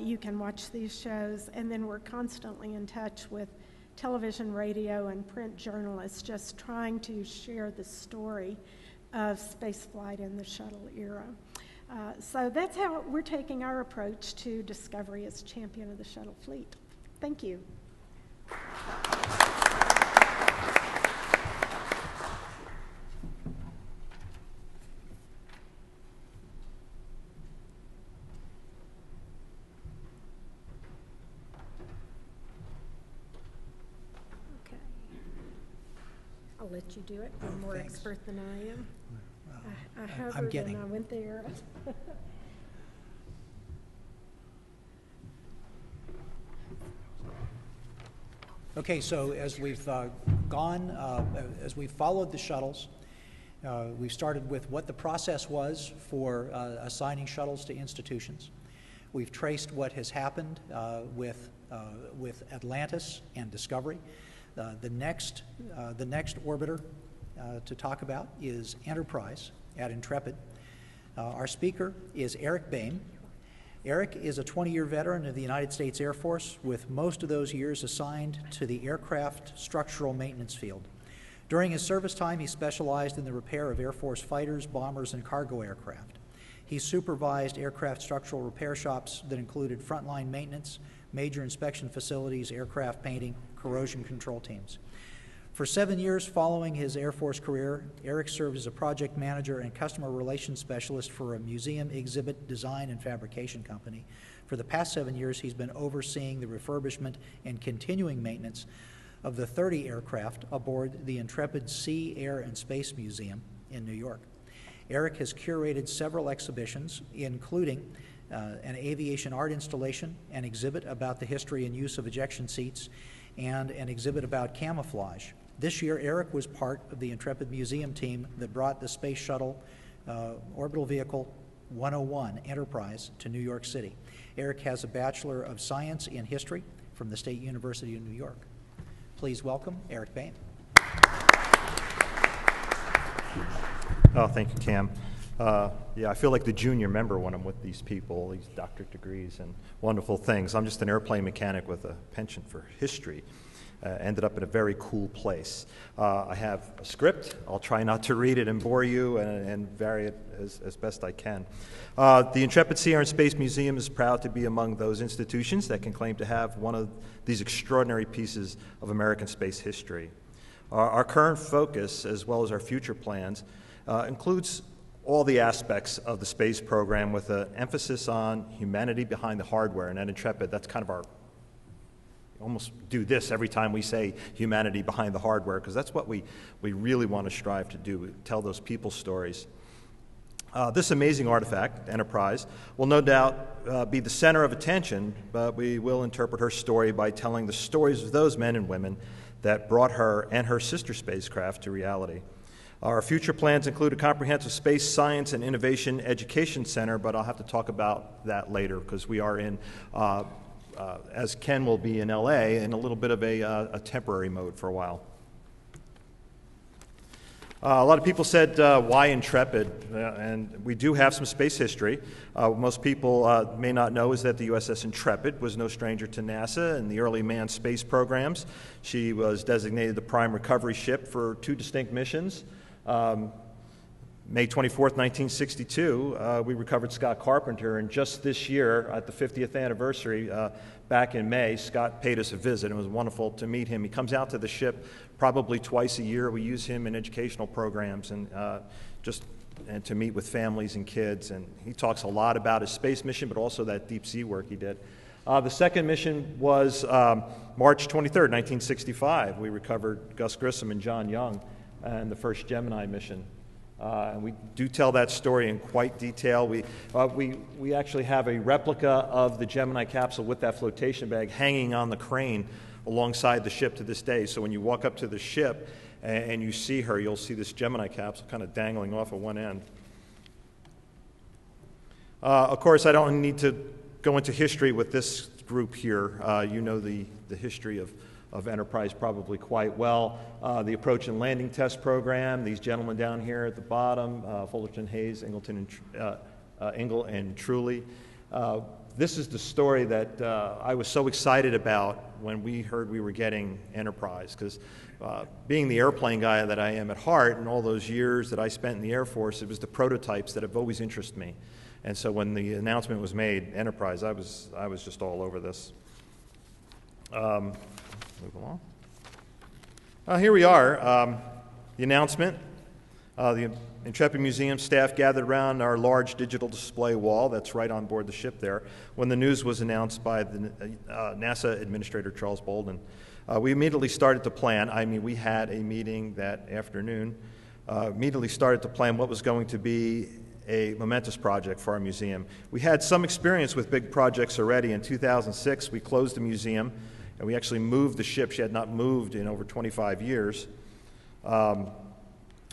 you can watch these shows. And then we're constantly in touch with television, radio, and print journalists, just trying to share the story of spaceflight in the shuttle era. So that's how we're taking our approach to discovery as champion of the shuttle fleet. Thank you. Okay. I'll let you do it. You're more Thanks. expert than I am. I I'm hovered getting. and I went there. Okay, so as we've as we've followed the shuttles, we've started with what the process was for assigning shuttles to institutions. We've traced what has happened with Atlantis and Discovery. The next orbiter to talk about is Enterprise at Intrepid. Our speaker is Eric Bain. Eric is a 20-year veteran of the United States Air Force, with most of those years assigned to the aircraft structural maintenance field. During his service time, he specialized in the repair of Air Force fighters, bombers, and cargo aircraft. He supervised aircraft structural repair shops that included frontline maintenance, major inspection facilities, aircraft painting, corrosion control teams. For 7 years following his Air Force career, Eric served as a project manager and customer relations specialist for a museum exhibit design and fabrication company. For the past 7 years, he's been overseeing the refurbishment and continuing maintenance of the 30 aircraft aboard the Intrepid Sea, Air, and Space Museum in New York. Eric has curated several exhibitions, including an aviation art installation, an exhibit about the history and use of ejection seats, and an exhibit about camouflage. This year, Eric was part of the Intrepid Museum team that brought the Space Shuttle Orbital Vehicle 101 Enterprise to New York City. Eric has a Bachelor of Science in History from the State University of New York. Please welcome Eric Bain. Oh, thank you, Cam. Yeah, I feel like the junior member when I'm with these people, these doctorate degrees and wonderful things. I'm just an airplane mechanic with a penchant for history. Ended up in a very cool place. I have a script. I'll try not to read it and bore you and vary it as best I can. The Intrepid Sea, Air, and Space Museum is proud to be among those institutions that can claim to have one of these extraordinary pieces of American space history. Our current focus, as well as our future plans, includes all the aspects of the space program with an emphasis on humanity behind the hardware. And at Intrepid, that's kind of our, almost do this every time we say humanity behind the hardware, because that's what we really want to strive to do, tell those people stories. This amazing artifact, Enterprise, will no doubt be the center of attention, but we will interpret her story by telling the stories of those men and women that brought her and her sister spacecraft to reality. Our future plans include a comprehensive space science and innovation education center, but I'll have to talk about that later because we are in, as Ken will be in LA, in a little bit of a temporary mode for a while. A lot of people said, why Intrepid? And we do have some space history. Most people may not know is that the USS Intrepid was no stranger to NASA in the early manned space programs. She was designated the prime recovery ship for 2 distinct missions. May 24th, 1962, we recovered Scott Carpenter, and just this year, at the 50th anniversary, back in May, Scott paid us a visit. It was wonderful to meet him. He comes out to the ship probably twice a year. We use him in educational programs and and to meet with families and kids. And he talks a lot about his space mission, but also that deep sea work he did. The second mission was March 23rd, 1965. We recovered Gus Grissom and John Young and the first Gemini mission. And we do tell that story in quite detail. We actually have a replica of the Gemini capsule with that flotation bag hanging on the crane alongside the ship to this day. So when you walk up to the ship and you see her, you'll see this Gemini capsule kind of dangling off at one end. Of course, I don't need to go into history with this group here. You know the history of Enterprise probably quite well. The approach and landing test program, these gentlemen down here at the bottom, Fullerton, Hayes, Engel, and Truly. This is the story that I was so excited about when we heard we were getting Enterprise, because being the airplane guy that I am at heart, and all those years that I spent in the Air Force, it was the prototypes that have always interested me. And so when the announcement was made, Enterprise, I was just all over this. Move along. Here we are, the announcement. The Intrepid Museum staff gathered around our large digital display wall that's right on board the ship there when the news was announced by the NASA Administrator Charles Bolden. We immediately started to plan. We had a meeting that afternoon, immediately started to plan what was going to be a momentous project for our museum. We had some experience with big projects already. In 2006, we closed the museum, and we actually moved the ship. She had not moved in over 25 years.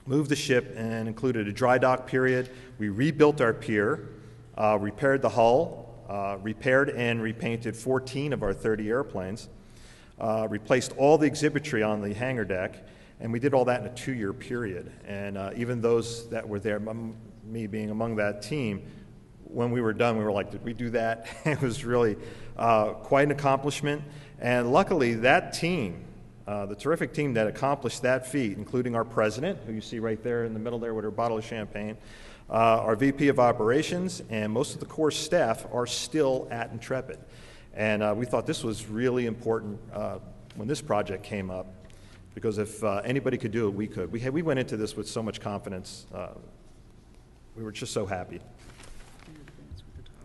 Moved the ship and included a dry dock period. We rebuilt our pier, repaired the hull, repaired and repainted 14 of our 30 airplanes, replaced all the exhibitry on the hangar deck, and we did all that in a 2-year period. And even those that were there, me being among that team, when we were done, we were like, did we do that? It was really quite an accomplishment. And luckily, that team, the terrific team that accomplished that feat, including our president, who you see right there in the middle there with her bottle of champagne, our VP of operations, and most of the core staff are still at Intrepid. And we thought this was really important when this project came up, because if anybody could do it, we could. We went into this with so much confidence. We were just so happy.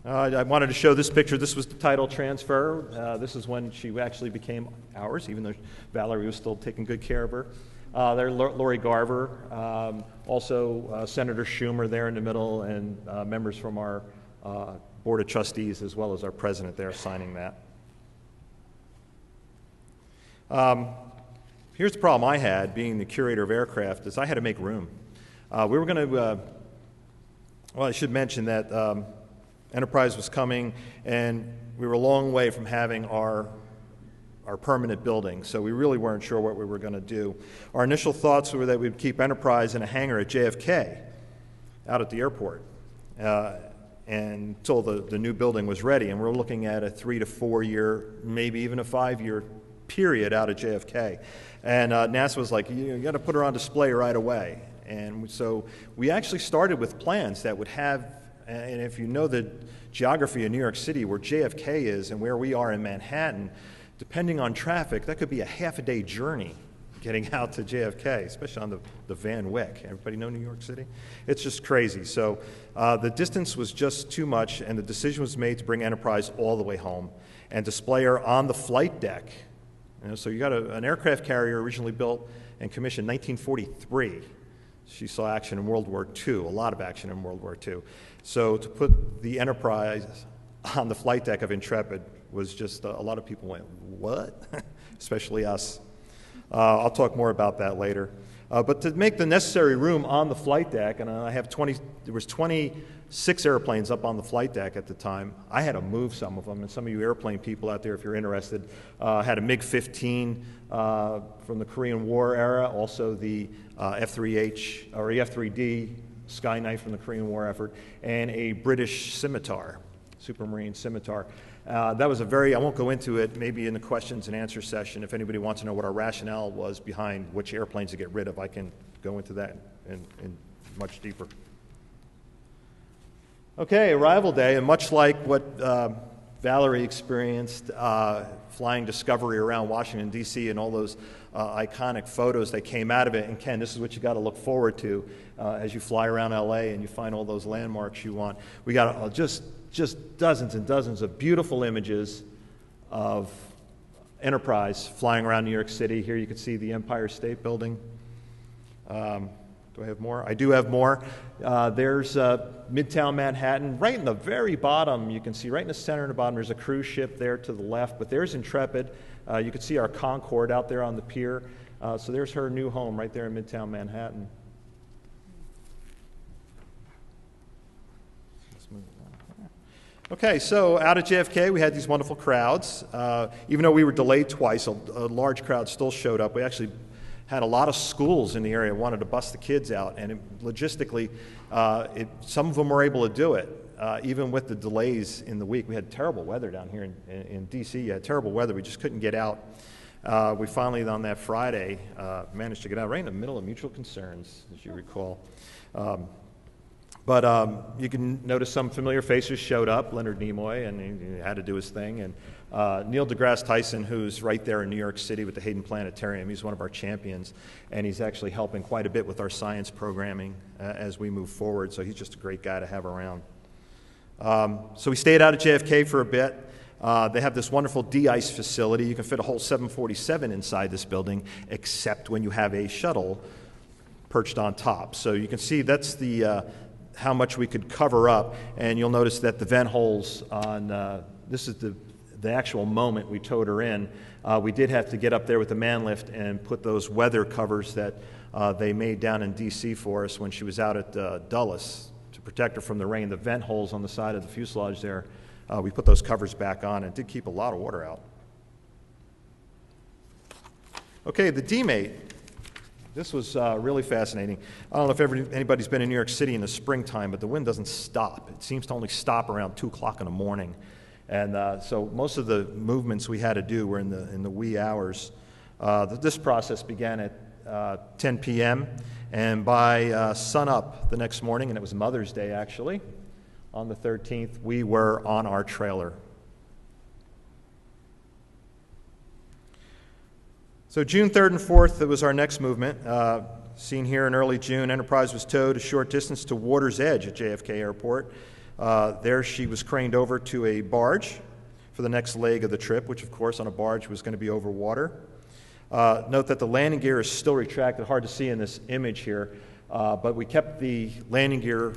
I wanted to show this picture. This was the title transfer. This is when she actually became ours, even though Valerie was still taking good care of her. There's Lori Garver, also Senator Schumer there in the middle, and members from our Board of Trustees, as well as our president there signing that. Here's the problem I had, being the curator of aircraft, is I had to make room. We were going to, well, I should mention that Enterprise was coming, and we were a long way from having our permanent building, so we really weren't sure what we were going to do. Our initial thoughts were that we'd keep Enterprise in a hangar at JFK, out at the airport, until the new building was ready, and we're looking at a 3 to 4 year, maybe even a 5-year period out at JFK. And NASA was like, you got to put her on display right away. And so we actually started with plans that would have, and if you know the geography of New York City, where JFK is and where we are in Manhattan, depending on traffic, that could be a half-a-day journey getting out to JFK, especially on the Van Wyck. Everybody know New York City? It's just crazy. So the distance was just too much, and the decision was made to bring Enterprise all the way home and display her on the flight deck. So you got an aircraft carrier originally built and commissioned in 1943. She saw action in World War II, a lot of action in World War II. So to put the Enterprise on the flight deck of Intrepid was just, a lot of people went, what? Especially us. I'll talk more about that later. But to make the necessary room on the flight deck, and there was 26 airplanes up on the flight deck at the time. I had to move some of them, and some of you airplane people out there, if you're interested, had a MiG-15 from the Korean War era, also the F-3H or F-3D Skyknife from the Korean War effort, and a British Scimitar, Supermarine Scimitar. That was I won't go into it, maybe in the questions and answer session. If anybody wants to know what our rationale was behind which airplanes to get rid of, I can go into that in much deeper. Okay, arrival day, and much like what Valerie experienced flying Discovery around Washington, D.C., and all those iconic photos that came out of it, and Ken, this is what you got to look forward to as you fly around L.A. and you find all those landmarks you want. We got just dozens and dozens of beautiful images of Enterprise flying around New York City. Here you can see the Empire State Building. Do I have more? I do have more. There's Midtown Manhattan. Right in the very bottom, you can see right in the center in the bottom, there's a cruise ship there to the left, but there's Intrepid. You can see our Concorde out there on the pier. So there's her new home right there in Midtown Manhattan. Okay, so out at JFK, we had these wonderful crowds. Even though we were delayed twice, a large crowd still showed up. We actually had a lot of schools in the area wanted to bust the kids out, and logistically, some of them were able to do it, even with the delays in the week. We had terrible weather down here in D.C. You had terrible weather. We just couldn't get out. We finally, on that Friday, managed to get out right in the middle of mutual concerns, as you recall. But you can notice some familiar faces showed up. Leonard Nimoy, and he had to do his thing. And Neil deGrasse Tyson, who's right there in New York City with the Hayden Planetarium. He's one of our champions, and he's actually helping quite a bit with our science programming as we move forward. So he's just a great guy to have around. So we stayed out at JFK for a bit. They have this wonderful de-ice facility. You can fit a whole 747 inside this building, except when you have a shuttle perched on top. So you can see that's the how much we could cover up, and you'll notice that the vent holes on this is the actual moment we towed her in. We did have to get up there with the man lift and put those weather covers that they made down in D.C. for us when she was out at Dulles to protect her from the rain. The vent holes on the side of the fuselage there, we put those covers back on, and it did keep a lot of water out. Okay, the D-Mate. This was really fascinating. I don't know if anybody's been in New York City in the springtime, but the wind doesn't stop. It seems to only stop around 2 o'clock in the morning. And so most of the movements we had to do were in the wee hours. This process began at 10 p.m., and by sunup the next morning, and it was Mother's Day actually, on the 13th, we were on our trailer. So June 3rd and 4th, it was our next movement. Seen here in early June, Enterprise was towed a short distance to Water's Edge at JFK Airport. There she was craned over to a barge for the next leg of the trip, which of course on a barge was going to be over water. Note that the landing gear is still retracted, hard to see in this image here, but we kept the landing gear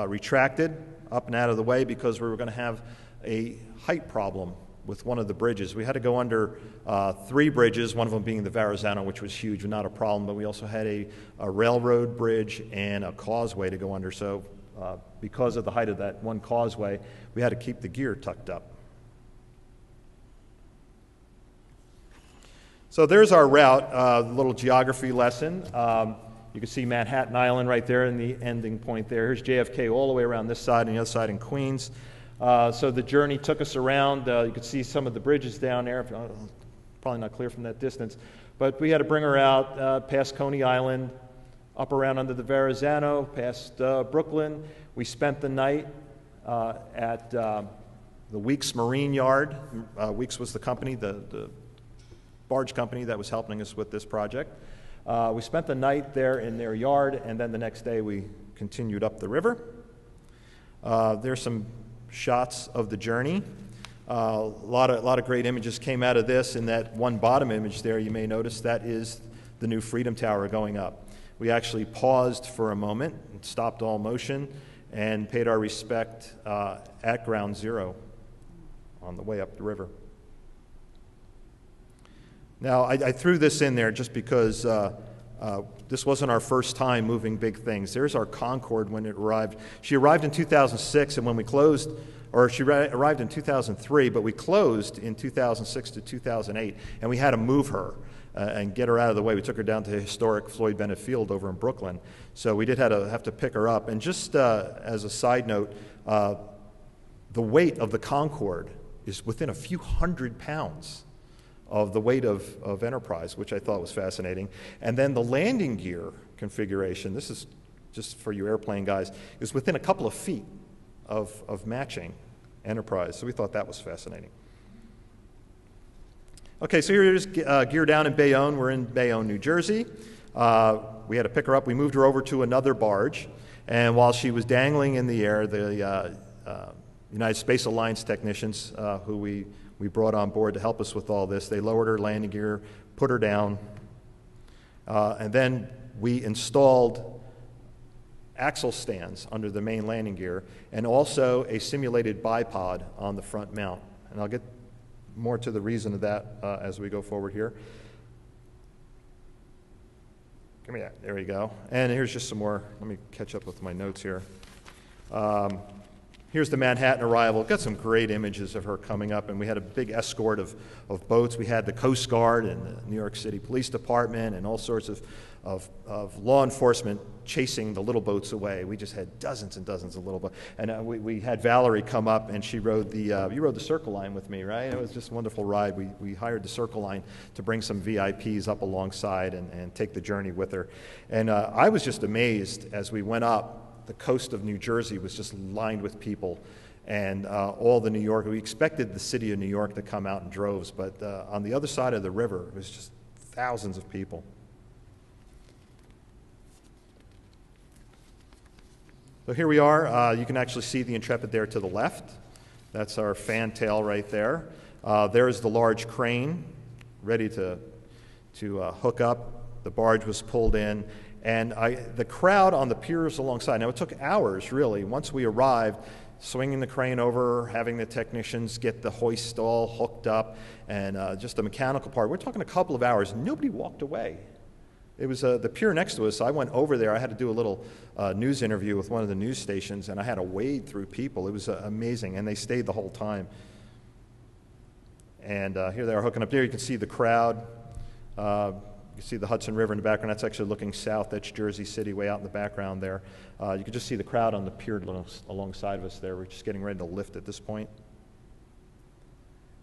retracted up and out of the way because we were going to have a height problem with one of the bridges. We had to go under 3 bridges, one of them being the Verrazano, which was huge, but not a problem, but we also had a railroad bridge and a causeway to go under. So because of the height of that one causeway, we had to keep the gear tucked up. So there's our route, a little geography lesson. You can see Manhattan Island right there in the ending point there. Here's JFK all the way around this side and the other side in Queens. So the journey took us around. You could see some of the bridges down there, probably not clear from that distance. But we had to bring her out past Coney Island, up around under the Verrazano, past Brooklyn. We spent the night at the Weeks Marine Yard. Weeks was the company, the barge company that was helping us with this project. We spent the night there in their yard, and then the next day we continued up the river. There's some shots of the journey. A lot of great images came out of this. In that one bottom image there, you may notice that is the new Freedom Tower going up. we actually paused for a moment and stopped all motion and paid our respect at ground zero on the way up the river. Now, I threw this in there just because this wasn't our first time moving big things. There's our Concorde when it arrived. She arrived in 2006, and when we closed, or she arrived in 2003, but we closed in 2006 to 2008, and we had to move her and get her out of the way. We took her down to historic Floyd Bennett Field over in Brooklyn. So we did have to pick her up. And just as a side note, the weight of the Concorde is within a few hundred pounds of the weight of Enterprise, which I thought was fascinating. And then the landing gear configuration, this is just for you airplane guys, is within a couple of feet of matching Enterprise. So we thought that was fascinating. Okay, so here's gear down in Bayonne. We're in Bayonne, New Jersey. We had to pick her up. We moved her over to another barge. And while she was dangling in the air, the United Space Alliance technicians who we brought on board to help us with all this, they lowered her landing gear, put her down, and then we installed axle stands under the main landing gear and also a simulated bipod on the front mount. And I'll get more to the reason of that as we go forward here. Give me that. There we go. And here's just some more. Let me catch up with my notes here. Here's the Manhattan arrival. Got some great images of her coming up, and we had a big escort of boats. We had the Coast Guard and the New York City Police Department and all sorts of law enforcement chasing the little boats away. We just had dozens and dozens of little boats. And we had Valerie come up, and she rode you rode the Circle Line with me, right? It was just a wonderful ride. We hired the Circle Line to bring some VIPs up alongside and take the journey with her. And I was just amazed as we went up. The coast of New Jersey was just lined with people, and all the New York. We expected the city of New York to come out in droves, but on the other side of the river, it was just thousands of people. So here we are. You can actually see the Intrepid there to the left. That's our fantail right there. There's the large crane ready to hook up. The barge was pulled in. And the crowd on the piers alongside. Now, it took hours, really. Once we arrived, swinging the crane over, having the technicians get the hoist all hooked up, and just the mechanical part. We're talking a couple of hours. Nobody walked away. It was the pier next to us. I went over there. I had to do a little news interview with one of the news stations, and I had to wade through people. It was amazing, and they stayed the whole time. And here they are hooking up there. You can see the crowd. You can see the Hudson River in the background. That's actually looking south. That's Jersey City way out in the background there. You can just see the crowd on the pier alongside of us there. We're just getting ready to lift at this point.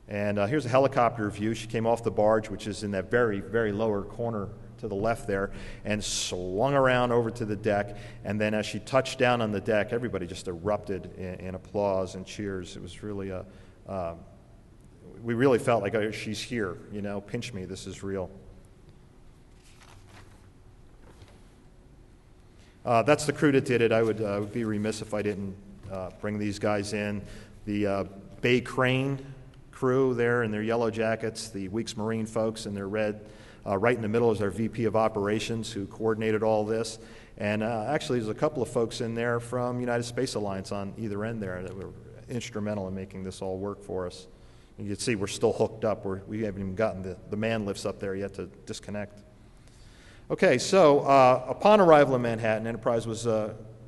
And here's a helicopter view. She came off the barge, which is in that very, very lower corner to the left there, and swung around over to the deck. And then as she touched down on the deck, everybody just erupted in applause and cheers. It was really we really felt like, oh, she's here, you know, pinch me, this is real. That's the crew that did it. I would be remiss if I didn't bring these guys in. The Bay Crane crew there in their yellow jackets, the Weeks Marine folks in their red. Right in the middle is our VP of Operations who coordinated all this. And actually, there's a couple of folks in there from United Space Alliance on either end there that were instrumental in making this all work for us. You can see we're still hooked up. We haven't even gotten the man lifts up there yet to disconnect. Okay, so upon arrival in Manhattan, Enterprise was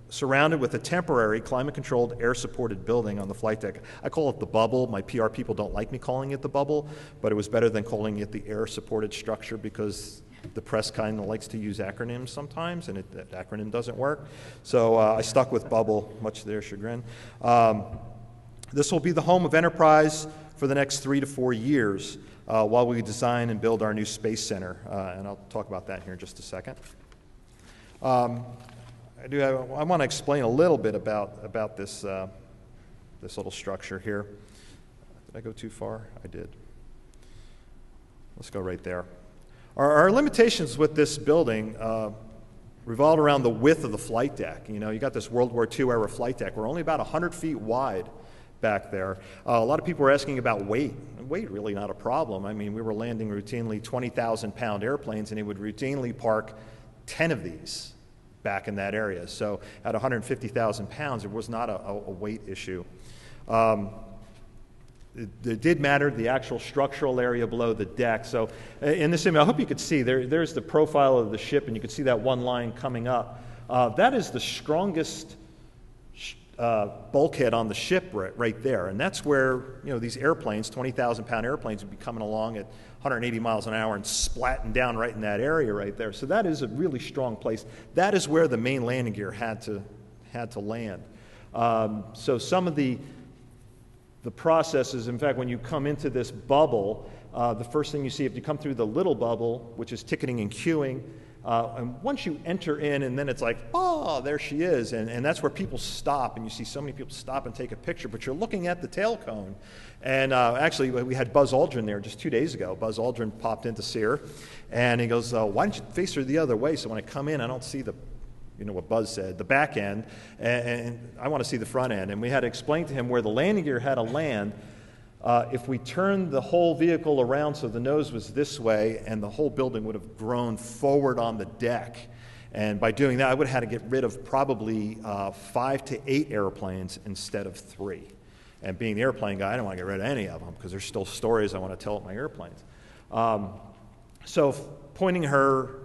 surrounded with a temporary climate-controlled, air-supported building on the flight deck. I call it the bubble. My PR people don't like me calling it the bubble, but it was better than calling it the air-supported structure because the press kind of likes to use acronyms sometimes, and that acronym doesn't work. So I stuck with bubble, much to their chagrin. This will be the home of Enterprise for the next 3 to 4 years. While we design and build our new space center, and I'll talk about that here in just a second. I want to explain a little bit about this little structure here. Did I go too far? I did. Let's go right there. Our limitations with this building revolved around the width of the flight deck. You know, you got this World War II era flight deck. We're only about 100 feet wide back there. A lot of people were asking about weight. Weight really not a problem. I mean, we were landing routinely 20,000-pound airplanes, and it would routinely park 10 of these back in that area. So at 150,000 pounds, it was not a weight issue. It did matter, the actual structural area below the deck. So in this image, I hope you could see, there's the profile of the ship, and you can see that one line coming up. That is the strongest bulkhead on the ship right there. And that's where, these airplanes, 20,000-pound airplanes, would be coming along at 180 miles an hour and splatting down right in that area right there. So that is a really strong place. That is where the main landing gear had to land. So some of the processes, in fact, when you come into this bubble, the first thing you see, if you come through the little bubble, which is ticketing and queuing, and once you enter in, and then it's like, oh, there she is, and that's where people stop, and you see so many people stop and take a picture, but you're looking at the tail cone. And actually, we had Buzz Aldrin there just 2 days ago. Buzz Aldrin popped in to see her, and he goes, why don't you face her the other way, so when I come in, I don't see the, what Buzz said, the back end, and I want to see the front end. And we had to explain to him where the landing gear had to land. If we turned the whole vehicle around so the nose was this way, and the whole building would have grown forward on the deck. And by doing that, I would have had to get rid of probably 5 to 8 airplanes instead of 3. And being the airplane guy, I don't want to get rid of any of them because there's still stories I want to tell at my airplanes. So pointing her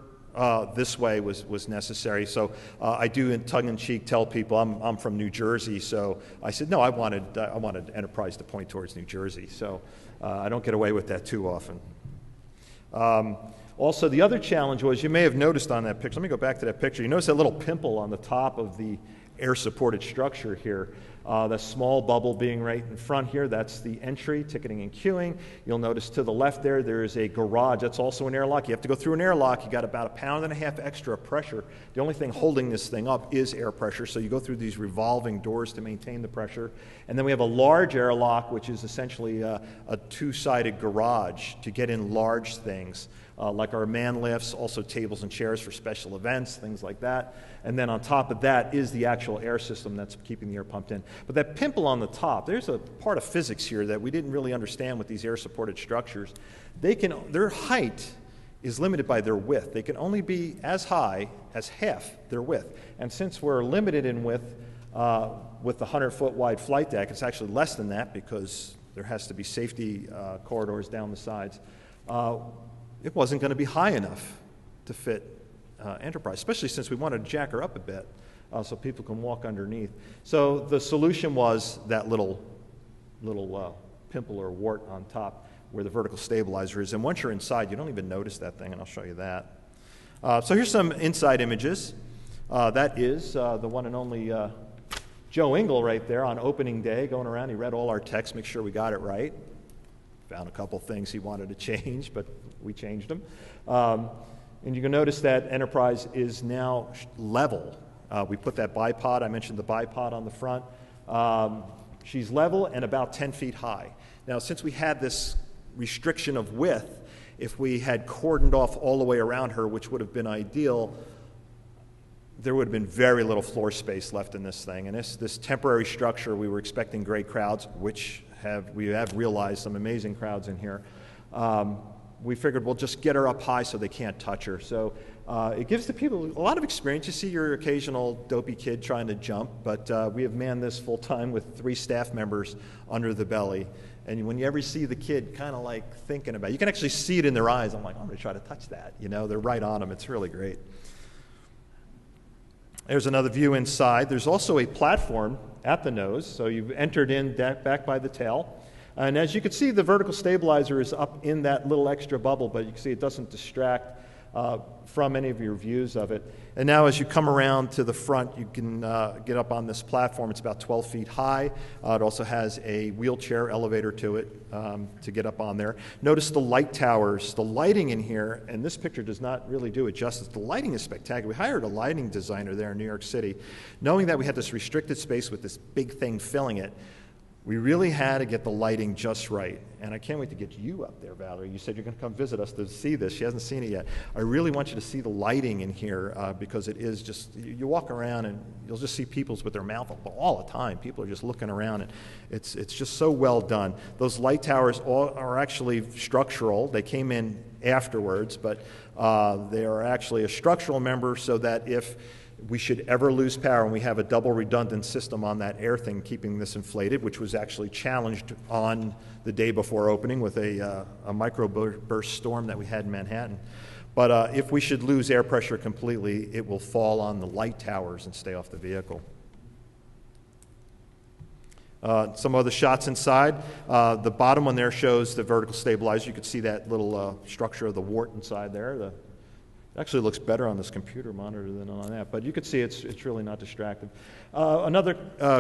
this way was necessary. So I do, in tongue-in-cheek, tell people I'm from New Jersey. So I said, no, I wanted Enterprise to point towards New Jersey. So I don't get away with that too often. Also, the other challenge was, you may have noticed on that picture, let me go back to that picture. You notice that little pimple on the top of the air-supported structure here. The small bubble being right in front here, that's the entry, ticketing and queuing. You'll notice to the left there is a garage. That's also an airlock. You have to go through an airlock. You got about 1.5 pounds extra pressure. The only thing holding this thing up is air pressure, so you go through these revolving doors to maintain the pressure. And then we have a large airlock, which is essentially a two-sided garage to get in large things, like our man lifts, also tables and chairs for special events, things like that. And then on top of that is the actual air system that's keeping the air pumped in. But that pimple on the top, there's a part of physics here that we didn't really understand with these air-supported structures. Their height is limited by their width. They can only be as high as half their width. And since we're limited in width with the 100-foot wide flight deck, it's actually less than that because there has to be safety corridors down the sides. It wasn't going to be high enough to fit Enterprise, especially since we wanted to jack her up a bit so people can walk underneath. So the solution was that little pimple or wart on top where the vertical stabilizer is. And once you're inside, you don't even notice that thing, and I'll show you that. So here's some inside images. That is the one and only Joe Engle right there on opening day, going around. He read all our texts, make sure we got it right. Found a couple things he wanted to change, but we changed them. And you can notice that Enterprise is now level. We put that bipod, I mentioned the bipod on the front. She's level and about 10 feet high. Now, since we had this restriction of width, if we had cordoned off all the way around her, which would have been ideal, there would have been very little floor space left in this thing. And this temporary structure, we were expecting great crowds, which we have realized some amazing crowds in here. We figured we'll just get her up high so they can't touch her. So it gives the people a lot of experience. You see your occasional dopey kid trying to jump, but we have manned this full time with 3 staff members under the belly. And when you ever see the kid kind of like thinking about it, you can actually see it in their eyes. I'm like, I'm going to try to touch that. They're right on them. It's really great. There's another view inside. There's also a platform at the nose. So you've entered in back by the tail. And as you can see, the vertical stabilizer is up in that little extra bubble, but you can see it doesn't distract from any of your views of it. And now as you come around to the front, you can get up on this platform. It's about 12 feet high. It also has a wheelchair elevator to it to get up on there. Notice the light towers. The lighting in here, and this picture does not really do it justice. The lighting is spectacular. We hired a lighting designer there in New York City. Knowing that we had this restricted space with this big thing filling it, We really had to get the lighting just right. And I can't wait to get you up there, Valerie. You said you're going to come visit us to see this. She hasn't seen it yet. I really want you to see the lighting in here because it is just, you walk around and you'll just see people with their mouth open all the time. People are just looking around, and it's just so well done. Those light towers are actually structural. They came in afterwards, but they are actually a structural member so that if we should ever lose power, and we have a double redundant system on that air thing keeping this inflated, which was actually challenged on the day before opening with a microburst storm that we had in Manhattan. But if we should lose air pressure completely, it will fall on the light towers and stay off the vehicle. Some other shots inside. The bottom one there shows the vertical stabilizer. You can see that little structure of the wart inside there. It actually looks better on this computer monitor than on that, but you can see it's really not distractive. Another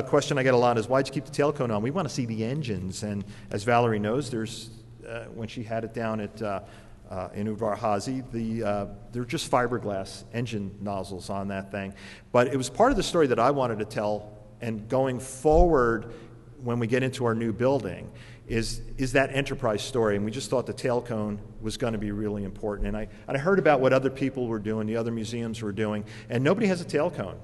question I get a lot is, why'd you keep the tail cone on? We want to see the engines, and as Valerie knows, there's when she had it down at in Udvar-Hazy, they're just fiberglass engine nozzles on that thing. But it was part of the story that I wanted to tell, and going forward when we get into our new building, is that enterprise story, and we just thought the tail cone was going to be really important. And I heard about what other people were doing, the other museums were doing, and nobody has a tail cone.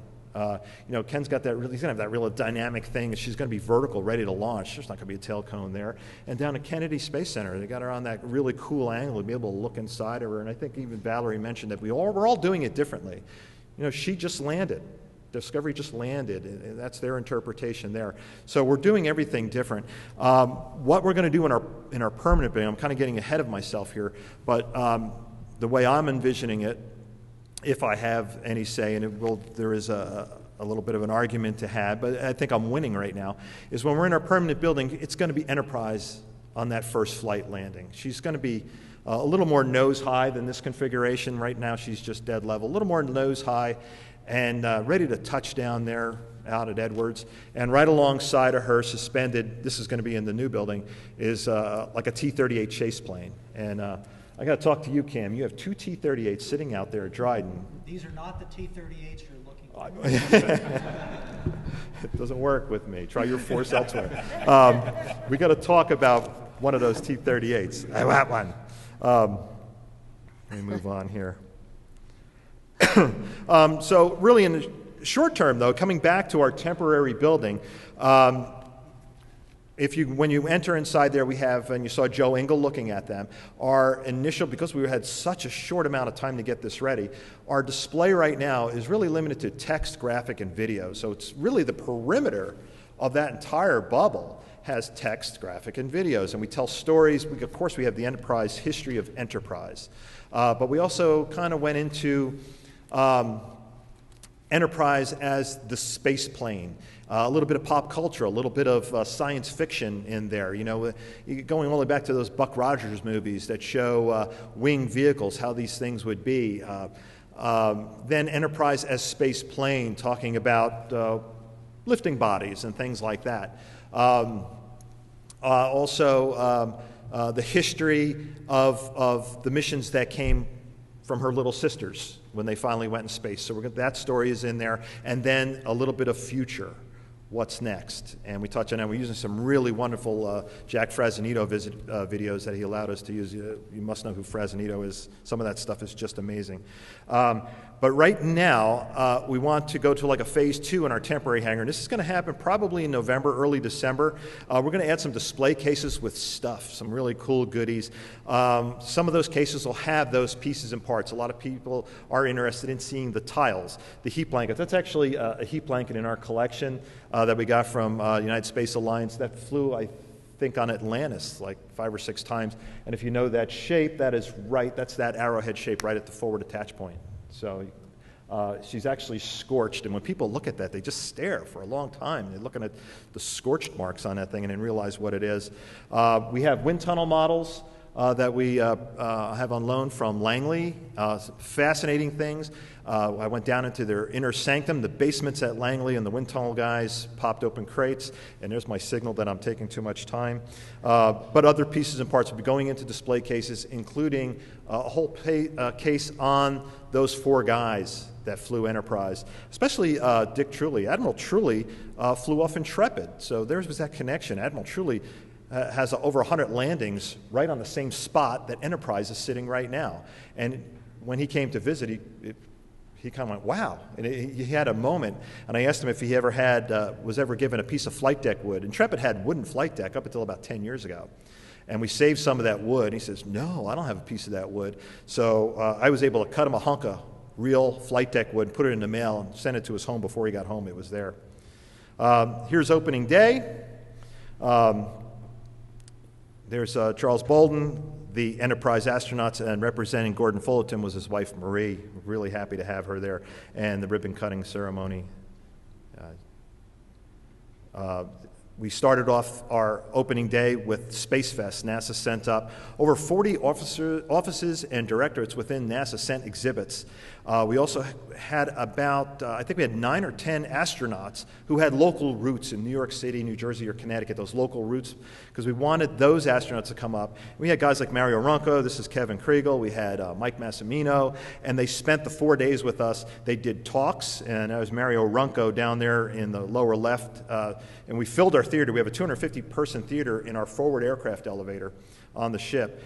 Ken's got that. He's going to have that real dynamic thing, and she's going to be vertical, ready to launch. There's not going to be a tail cone there. And down at Kennedy Space Center, they got her on that really cool angle to be able to look inside of her. And I think even Valerie mentioned that we're all doing it differently. She just landed. Discovery just landed, and that's their interpretation there. So we're doing everything different. What we're going to do in our permanent building, I'm kind of getting ahead of myself here, but the way I'm envisioning it, if I have any say, and there is a little bit of an argument to have, but I think I'm winning right now, is when we're in our permanent building, it's going to be Enterprise on that first flight landing. She's going to be a little more nose high than this configuration. Right now she's just dead level, a little more nose high, and ready to touch down there out at Edwards. And right alongside of her, suspended, this is going to be in the new building, is like a T-38 chase plane. And I got to talk to you, Cam. You have two T-38s sitting out there at Dryden. These are not the T-38s you're looking for. It doesn't work with me. Try your force elsewhere. We got to talk about one of those T-38s. I want one. Let me move on here. So really in the short term, though, coming back to our temporary building, when you enter inside there, we have, and you saw Joe Engel looking at them, our initial, because we had such a short amount of time to get this ready, our display right now is really limited to text, graphic, and video. So it's really the perimeter of that entire bubble has text, graphic, and videos. And we tell stories. Of course, we have the Enterprise history of Enterprise. But we also kind of went into Enterprise as the space plane, a little bit of pop culture, a little bit of science fiction in there. Going all the way back to those Buck Rogers movies that show winged vehicles, how these things would be. Then Enterprise as space plane, talking about lifting bodies and things like that. Also, the history of the missions that came from her little sisters when they finally went in space. So that story is in there. And then a little bit of future. What's next? And we touch on that. We're using some really wonderful Jack Frazanito videos that he allowed us to use. You must know who Frazanito is. Some of that stuff is just amazing. But right now, we want to go to like a phase 2 in our temporary hangar. And this is going to happen probably in November, early December. We're going to add some display cases with stuff, some really cool goodies. Some of those cases will have those pieces and parts. A lot of people are interested in seeing the tiles, the heat blanket. That's actually a heat blanket in our collection that we got from United Space Alliance that flew, I think, on Atlantis like 5 or 6 times. And if you know that shape, that's that arrowhead shape right at the forward attach point. So she's actually scorched, and when people look at that, they just stare for a long time. They're looking at the scorched marks on that thing and then realize what it is. We have wind tunnel models that we have on loan from Langley. Fascinating things. I went down into their inner sanctum, the basements at Langley, and the wind tunnel guys popped open crates, and there's my signal that I'm taking too much time. But other pieces and parts will be going into display cases, including a whole case on those 4 guys that flew Enterprise, especially Dick Truly. Admiral Truly flew off Intrepid, so there was that connection. Admiral Truly has over 100 landings right on the same spot that Enterprise is sitting right now. And when he came to visit, he kind of went, wow. And he had a moment, and I asked him if he ever was ever given a piece of flight deck wood. Intrepid had wooden flight deck up until about 10 years ago. And we saved some of that wood. He says, no, I don't have a piece of that wood. So I was able to cut him a hunk of real flight deck wood, put it in the mail, and send it to his home. Before he got home, it was there. Here's opening day. There's Charles Bolden, the Enterprise astronauts, and representing Gordon Fullerton was his wife, Marie. We're really happy to have her there. And the ribbon-cutting ceremony. We started off our opening day with Space Fest. NASA sent up over 40 offices and directorates within NASA sent exhibits. We also had about, I think we had 9 or 10 astronauts who had local roots in New York City, New Jersey, or Connecticut, those local roots, because we wanted those astronauts to come up. We had guys like Mario Runco, this is Kevin Kriegel, we had Mike Massimino, and they spent the 4 days with us. They did talks, and that was Mario Runco down there in the lower left, and we filled our theater. We have a 250-person theater in our forward aircraft elevator on the ship.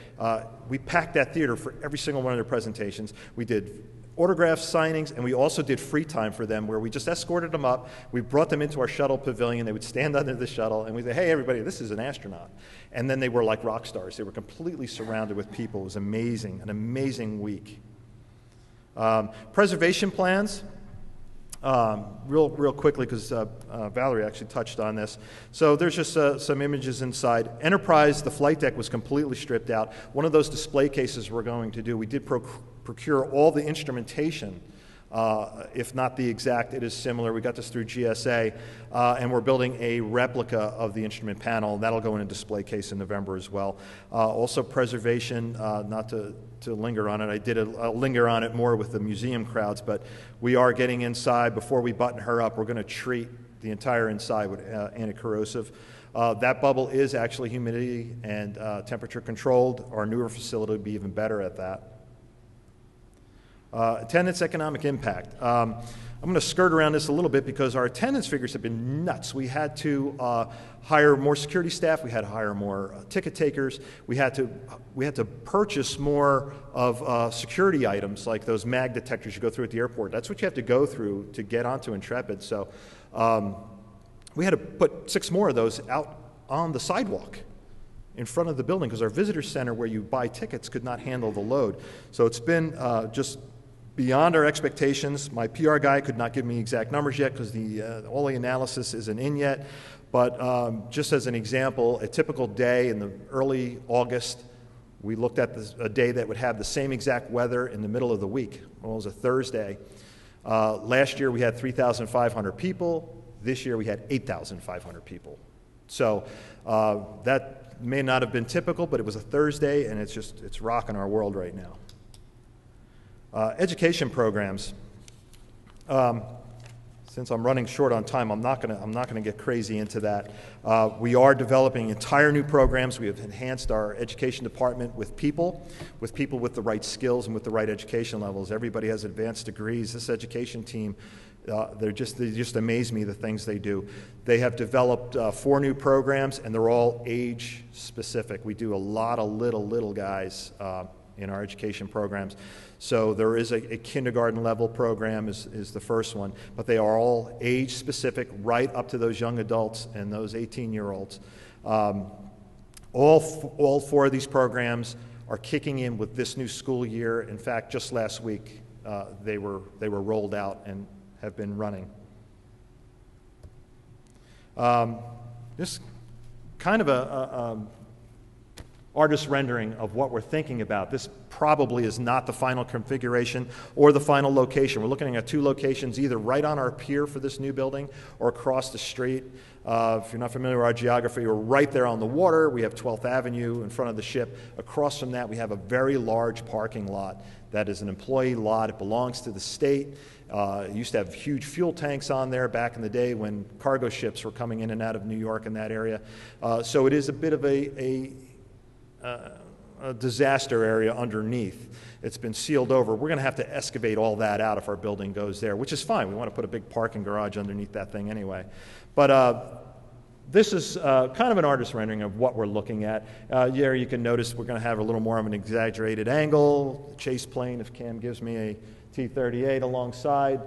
We packed that theater for every single one of their presentations. We did autograph signings, and we also did free time for them where we just escorted them up. We brought them into our shuttle pavilion. They would stand under the shuttle, and we'd say, hey, everybody, this is an astronaut. And then they were like rock stars. They were completely surrounded with people. It was amazing, an amazing week. Preservation plans. Real quickly, because Valerie actually touched on this. So there's just some images inside. Enterprise, the flight deck was completely stripped out. One of those display cases we're going to do, we did procure all the instrumentation. If not the exact, it is similar. We got this through GSA, and we're building a replica of the instrument panel. That'll go in a display case in November as well. Also preservation, not to linger on it. I'll linger on it more with the museum crowds, but we are getting inside. Before we button her up, we're going to treat the entire inside with anti-corrosive. That bubble is actually humidity and temperature controlled. Our newer facility will be even better at that. Attendance economic impact. I'm going to skirt around this a little bit because our attendance figures have been nuts. We had to hire more security staff. We had to hire more ticket takers. We had to purchase more of security items like those mag detectors you go through at the airport. That's what you have to go through to get onto Intrepid. So we had to put 6 more of those out on the sidewalk in front of the building because our visitor center where you buy tickets could not handle the load. So it's been just beyond our expectations. My PR guy could not give me exact numbers yet because all the analysis isn't in yet. But just as an example, a typical day in the early August, we looked at a day that would have the same exact weather in the middle of the week. Well, it was a Thursday. Last year we had 3,500 people. This year we had 8,500 people. So that may not have been typical, but it was a Thursday, and it's rocking our world right now. Education programs. Since I'm running short on time, I'm not gonna get crazy into that. We are developing entire new programs. We have enhanced our education department with people with the right skills and with the right education levels. Everybody has advanced degrees. This education team, they just amaze me, the things they do. They have developed 4 new programs, and they're all age specific. We do a lot of little guys in our education programs. So there is a kindergarten level program is the first one, but they are all age specific, right up to those young adults and those 18-year-olds. All 4 of these programs are kicking in with this new school year. In fact, just last week they were rolled out and have been running. This kind of artist rendering of what we're thinking about. This probably is not the final configuration or the final location. We're looking at 2 locations, either right on our pier for this new building or across the street. If you're not familiar with our geography, we're right there on the water. We have 12th Avenue in front of the ship. Across from that, we have a very large parking lot that is an employee lot. It belongs to the state. It used to have huge fuel tanks on there back in the day when cargo ships were coming in and out of New York in that area. So it is a bit of a disaster area underneath. It's been sealed over. We're going to have to excavate all that out if our building goes there, which is fine. We want to put a big parking garage underneath that thing anyway. But this is kind of an artist rendering of what we're looking at. Here you can notice we're going to have a little more of an exaggerated angle, the chase plane, if Cam gives me a T-38 alongside,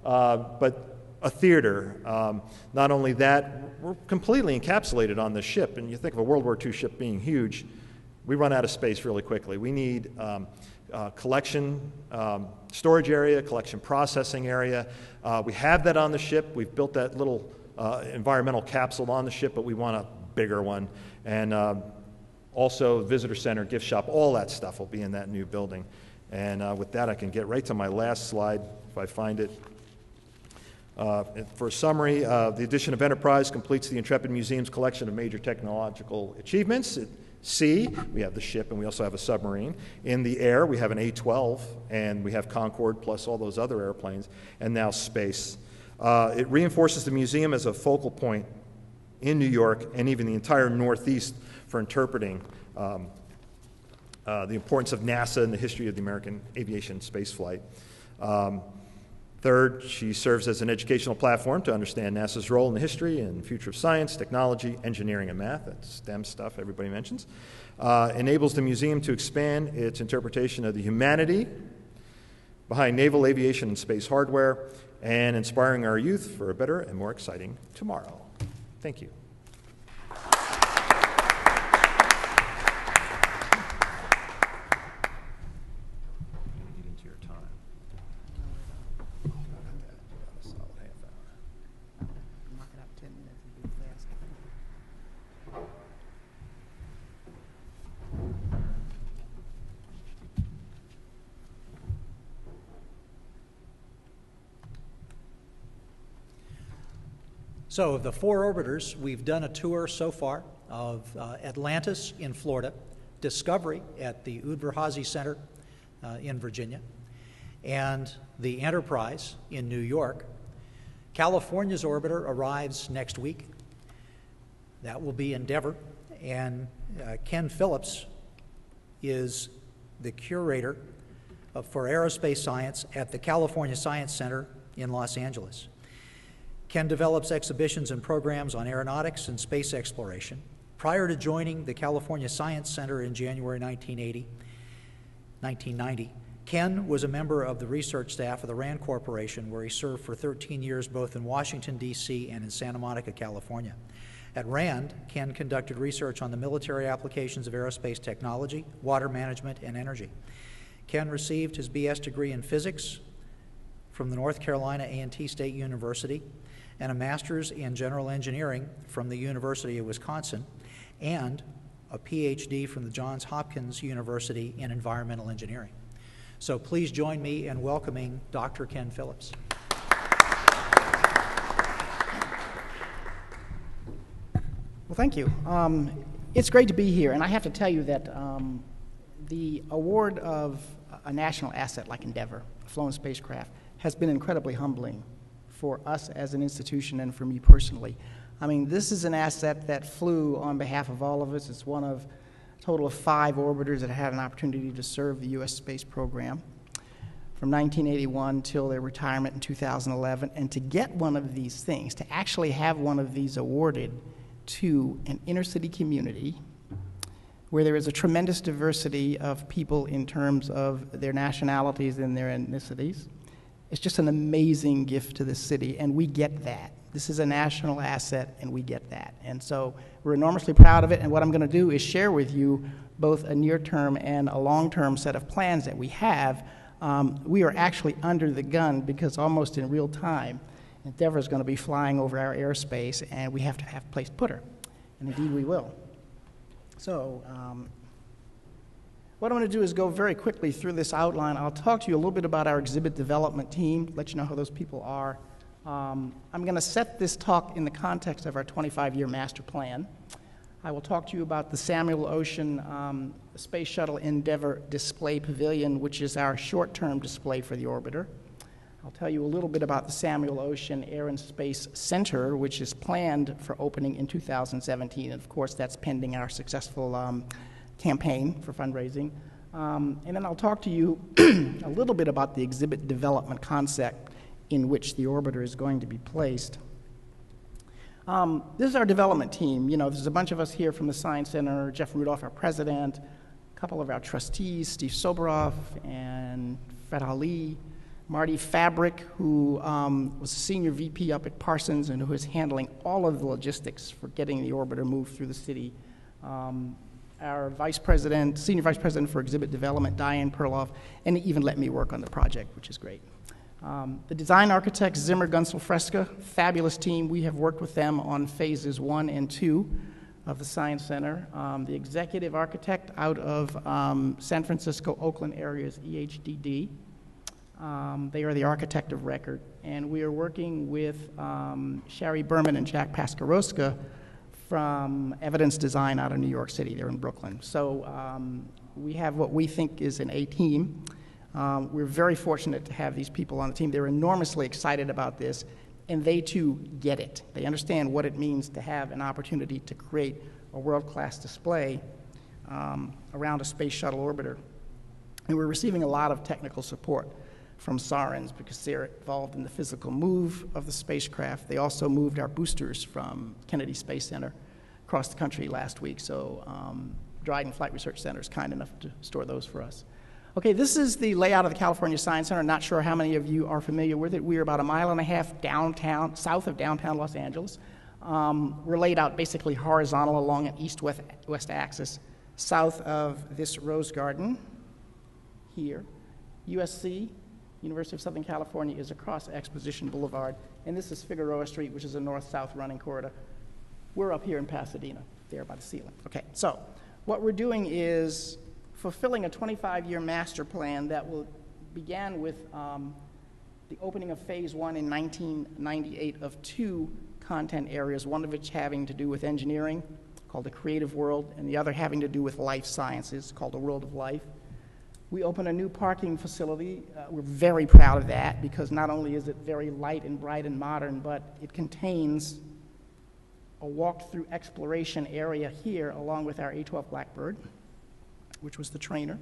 but a theater. Not only that, we're completely encapsulated on this ship, and you think of a World War II ship being huge, we run out of space really quickly. We need collection storage area, collection processing area. We have that on the ship. We've built that little environmental capsule on the ship, but we want a bigger one. And also visitor center, gift shop, all that stuff will be in that new building. And with that, I can get right to my last slide, if I find it. For a summary, the addition of Enterprise completes the Intrepid Museum's collection of major technological achievements. At sea, we have the ship, and we also have a submarine. In the air, we have an A-12, and we have Concorde, plus all those other airplanes, and now space. It reinforces the museum as a focal point in New York and even the entire Northeast for interpreting the importance of NASA and the history of the American aviation spaceflight. Third, she serves as an educational platform to understand NASA's role in the history and future of science, technology, engineering, and math. That's STEM stuff everybody mentions. Enables the museum to expand its interpretation of the humanity behind naval aviation and space hardware, and inspiring our youth for a better and more exciting tomorrow. Thank you. So of the 4 orbiters, we've done a tour so far of Atlantis in Florida, Discovery at the Udvar-Hazy Center in Virginia, and the Enterprise in New York. California's orbiter arrives next week. That will be Endeavour, and Ken Phillips is the curator for aerospace science at the California Science Center in Los Angeles. Ken develops exhibitions and programs on aeronautics and space exploration. Prior to joining the California Science Center in January 1990, Ken was a member of the research staff of the RAND Corporation, where he served for 13 years both in Washington, D.C. and in Santa Monica, California. At RAND, Ken conducted research on the military applications of aerospace technology, water management, and energy. Ken received his BS degree in physics from the North Carolina A&T State University, and a master's in general engineering from the University of Wisconsin, and a PhD from the Johns Hopkins University in environmental engineering. So please join me in welcoming Dr. Ken Phillips. Well, thank you. It's great to be here, and I have to tell you that the award of a national asset like Endeavour, a flown spacecraft, has been incredibly humbling for us as an institution and for me personally. I mean, this is an asset that flew on behalf of all of us. It's one of a total of 5 orbiters that had an opportunity to serve the U.S. space program from 1981 till their retirement in 2011. And to get one of these things, to actually have one of these awarded to an inner city community where there is a tremendous diversity of people in terms of their nationalities and their ethnicities, it's just an amazing gift to the city, and we get that. This is a national asset, and we get that. And so we're enormously proud of it, and what I'm going to do is share with you both a near-term and a long-term set of plans that we have. We are actually under the gun because almost in real time, Endeavour is going to be flying over our airspace, and we have to have a place to put her. And indeed we will. So What I'm going to do is go very quickly through this outline. I'll talk to you a little bit about our exhibit development team, let you know how those people are. I'm going to set this talk in the context of our 25-year master plan. I will talk to you about the Samuel Ocean Space Shuttle Endeavour Display Pavilion, which is our short-term display for the orbiter. I'll tell you a little bit about the Samuel Ocean Air and Space Center, which is planned for opening in 2017. And of course, that's pending our successful campaign for fundraising. And then I'll talk to you a little bit about the exhibit development concept in which the orbiter is going to be placed. This is our development team. You know, there's a bunch of us here from the Science Center, Jeff Rudolph, our president, a couple of our trustees, Steve Soboroff and Fred Ali, Marty Fabric, who was a senior VP up at Parsons and who is handling all of the logistics for getting the orbiter moved through the city. Our vice president, senior vice president for exhibit development, Diane Perloff, and he even let me work on the project, which is great. The design architects, Zimmer, Gunsel, Fresca, fabulous team. We have worked with them on phases 1 and 2 of the Science Center. The executive architect out of San Francisco, Oakland area is EHDD. They are the architect of record. And we are working with Sherry Berman and Jack Pascaroska from Evidence Design out of New York City. They're in Brooklyn. So we have what we think is an A team. We're very fortunate to have these people on the team. They're enormously excited about this, and they too get it. They understand what it means to have an opportunity to create a world-class display around a space shuttle orbiter. And we're receiving a lot of technical support from SARENS because they're involved in the physical move of the spacecraft. They also moved our boosters from Kennedy Space Center across the country last week, so Dryden Flight Research Center is kind enough to store those for us. Okay, this is the layout of the California Science Center. I'm not sure how many of you are familiar with it. We're about 1.5 miles downtown, south of downtown Los Angeles. We're laid out basically horizontal along an east-west axis, south of this rose garden here. USC, University of Southern California, is across Exposition Boulevard, and this is Figueroa Street, which is a north-south running corridor. We're up here in Pasadena, there by the ceiling. Okay, so what we're doing is fulfilling a 25-year master plan that began with the opening of phase 1 in 1998 of 2 content areas, one of which having to do with engineering, called the Creative World, and the other having to do with life sciences, called the World of Life. We opened a new parking facility. We're very proud of that because not only is it very light and bright and modern, but it contains a walk-through exploration area here along with our A-12 Blackbird, which was the trainer.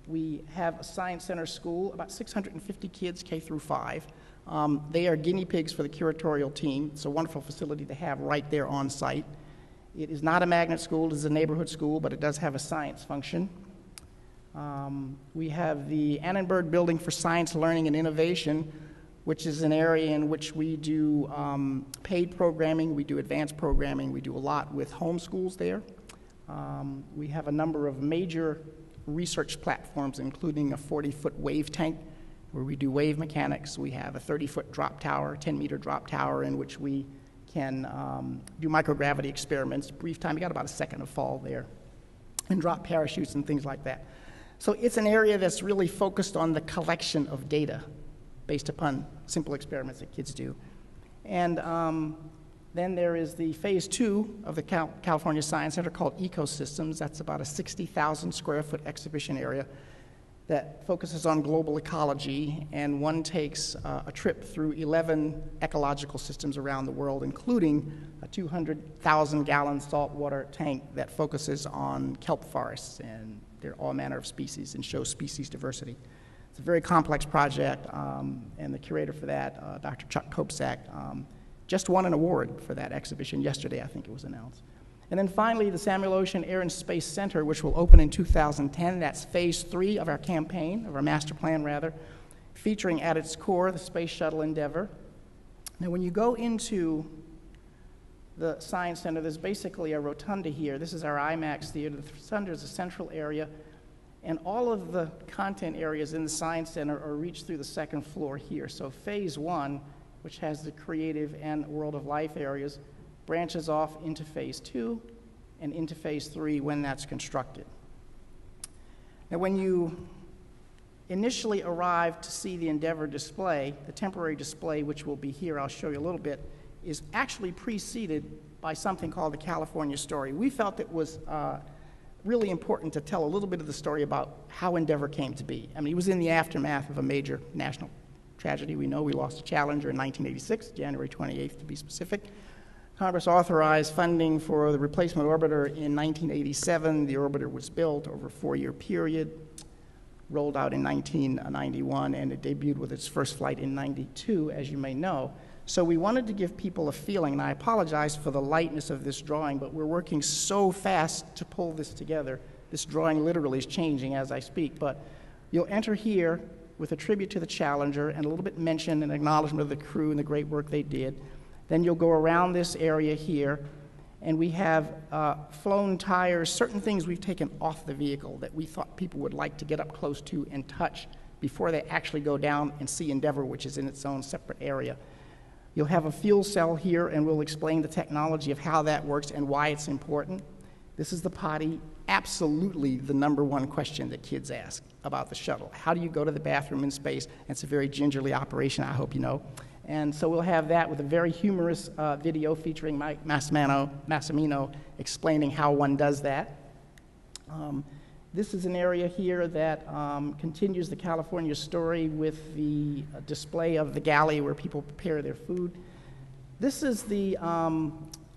We have a Science Center school, about 650 kids, K through 5. They are guinea pigs for the curatorial team. It's a wonderful facility to have right there on site. It is not a magnet school, it is a neighborhood school, but it does have a science function. We have the Annenberg Building for Science, Learning, and Innovation, which is an area in which we do paid programming, we do advanced programming, we do a lot with homeschools there. We have a number of major research platforms, including a 40-foot wave tank where we do wave mechanics. We have a 30-foot drop tower, 10-meter drop tower in which we can do microgravity experiments. Brief time, you got about a second of fall there, and drop parachutes and things like that. So it's an area that's really focused on the collection of data based upon simple experiments that kids do. And then there is the phase 2 of the California Science Center called Ecosystems. That's about a 60,000 square foot exhibition area that focuses on global ecology, and one takes a trip through 11 ecological systems around the world, including a 200,000 gallon saltwater tank that focuses on kelp forests, and there are all manner of species and shows species diversity. It's a very complex project, and the curator for that, Dr. Chuck Kopsak, just won an award for that exhibition yesterday, I think it was announced. And then finally, the Samuel Ocean Air and Space Center, which will open in 2010. That's phase 3 of our campaign, of our master plan rather, featuring at its core the Space Shuttle Endeavour. Now, when you go into the Science Center, there's basically a rotunda here. This is our IMAX theater. The rotunda is a central area, and all of the content areas in the Science Center are reached through the second floor here. So phase 1, which has the creative and world of life areas, branches off into phase 2 and into phase 3 when that's constructed. Now, when you initially arrived to see the Endeavour display, the temporary display, which will be here, I'll show you a little bit, is actually preceded by something called the California story. We felt it was really important to tell a little bit of the story about how Endeavour came to be. I mean, it was in the aftermath of a major national tragedy. We know we lost a Challenger in 1986, January 28th to be specific. Congress authorized funding for the replacement orbiter in 1987. The orbiter was built over a 4-year period, rolled out in 1991, and it debuted with its first flight in 92, as you may know. So we wanted to give people a feeling, and I apologize for the lightness of this drawing, but we're working so fast to pull this together. This drawing literally is changing as I speak, but you'll enter here with a tribute to the Challenger and a little bit mention and acknowledgement of the crew and the great work they did. Then you'll go around this area here, and we have flown tires, certain things we've taken off the vehicle that we thought people would like to get up close to and touch before they actually go down and see Endeavour, which is in its own separate area. You'll have a fuel cell here, and we'll explain the technology of how that works and why it's important. This is the potty, absolutely the #1 question that kids ask about the shuttle. How do you go to the bathroom in space? And it's a very gingerly operation, I hope you know. And so we'll have that with a very humorous video featuring Mike Massimino explaining how one does that. This is an area here that continues the California story with the display of the galley where people prepare their food. This is the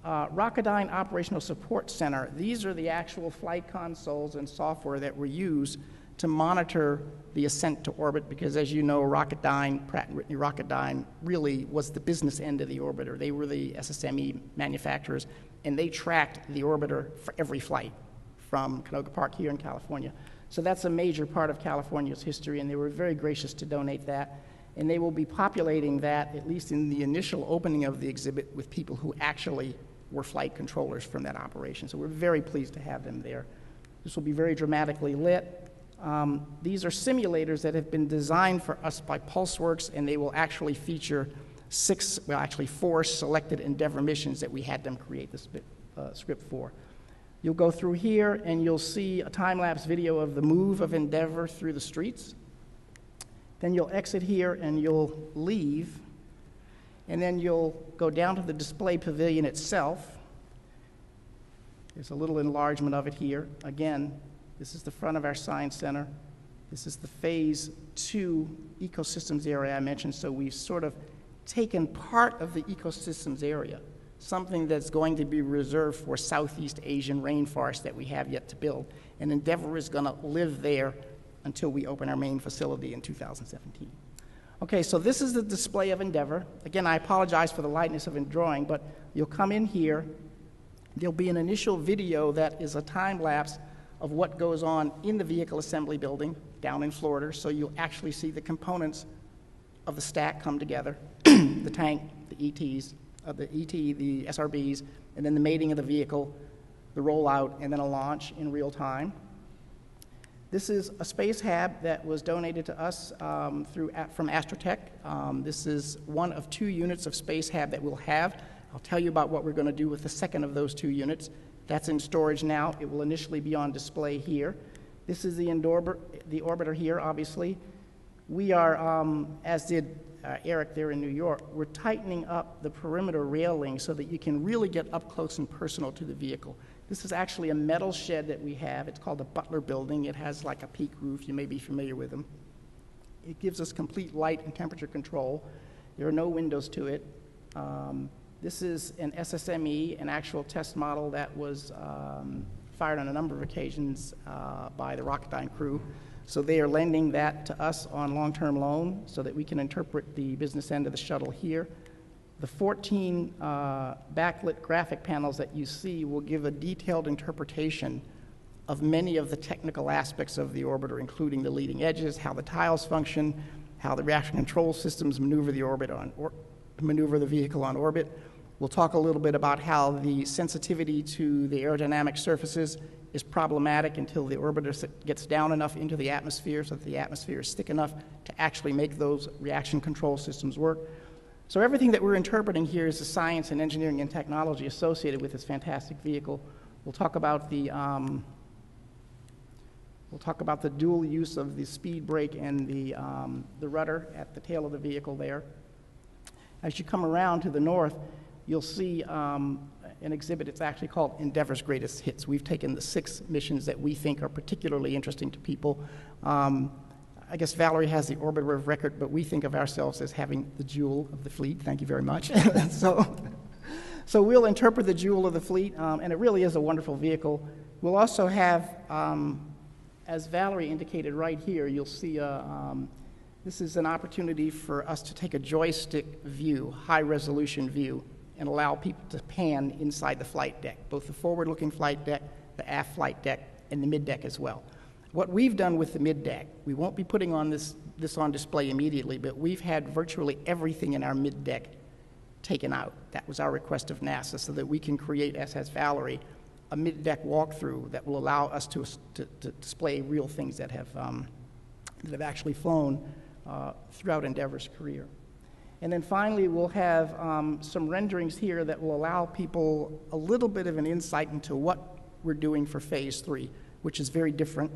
Rocketdyne Operational Support Center. These are the actual flight consoles and software that were used to monitor the ascent to orbit, because as you know, Rocketdyne, Pratt & Whitney Rocketdyne, really was the business end of the orbiter. They were the SSME manufacturers, and they tracked the orbiter for every flight from Canoga Park here in California. So that's a major part of California's history, and they were very gracious to donate that. And they will be populating that, at least in the initial opening of the exhibit, with people who actually were flight controllers from that operation. So we're very pleased to have them there. This will be very dramatically lit. These are simulators that have been designed for us by PulseWorks, and they will actually feature 4 selected Endeavour missions that we had them create the script for. You'll go through here, and you'll see a time-lapse video of the move of Endeavour through the streets. Then you'll exit here, and you'll leave, and then you'll go down to the display pavilion itself. There's a little enlargement of it here. Again, this is the front of our science center. This is the phase 2 ecosystems area I mentioned, so we've sort of taken part of the ecosystems area, something that's going to be reserved for Southeast Asian rainforest that we have yet to build. And Endeavour is going to live there until we open our main facility in 2017. Okay, so this is the display of Endeavour. Again, I apologize for the lightness of the drawing, but you'll come in here. There'll be an initial video that is a time lapse of what goes on in the vehicle assembly building down in Florida, so you'll actually see the components of the stack come together, the tank, the ETs, the SRBs, and then the mating of the vehicle, the rollout, and then a launch in real time. This is a space hab that was donated to us from Astrotech. This is one of 2 units of space hab that we'll have. I'll tell you about what we're going to do with the second of those 2 units. That's in storage now. It will initially be on display here. This is the orbiter here, obviously. We are, as did Eric there in New York, we're tightening up the perimeter railing so that you can really get up close and personal to the vehicle. This is actually a metal shed that we have. It's called the Butler Building. It has like a peak roof. You may be familiar with them. It gives us complete light and temperature control. There are no windows to it. This is an SSME, an actual test model that was fired on a number of occasions by the Rocketdyne crew. So they are lending that to us on long-term loan so that we can interpret the business end of the shuttle here. The 14 backlit graphic panels that you see will give a detailed interpretation of many of the technical aspects of the orbiter, including the leading edges, how the tiles function, how the reaction control systems maneuver the vehicle on orbit. We'll talk a little bit about how the sensitivity to the aerodynamic surfaces is problematic until the orbiter gets down enough into the atmosphere so that the atmosphere is thick enough to actually make those reaction control systems work. So everything that we're interpreting here is the science and engineering and technology associated with this fantastic vehicle. We'll talk about the We'll talk about the dual use of the speed brake and the rudder at the tail of the vehicle there. As you come around to the north, you'll see an exhibit. It's actually called Endeavor's Greatest Hits. We've taken the 6 missions that we think are particularly interesting to people. I guess Valerie has the orbiter of record, but we think of ourselves as having the jewel of the fleet. Thank you very much. So we'll interpret the jewel of the fleet, and it really is a wonderful vehicle. We'll also have, as Valerie indicated right here, you'll see this is an opportunity for us to take a joystick view, high-resolution view, and allow people to pan inside the flight deck, both the forward-looking flight deck, the aft flight deck, and the mid-deck as well. What we've done with the mid-deck, we won't be putting on this on display immediately, but we've had virtually everything in our mid-deck taken out. That was our request of NASA, so that we can create, as has Valerie, a mid-deck walkthrough that will allow us to display real things that have actually flown throughout Endeavor's career. And then finally, we'll have some renderings here that will allow people a little bit of an insight into what we're doing for Phase 3, which is very different.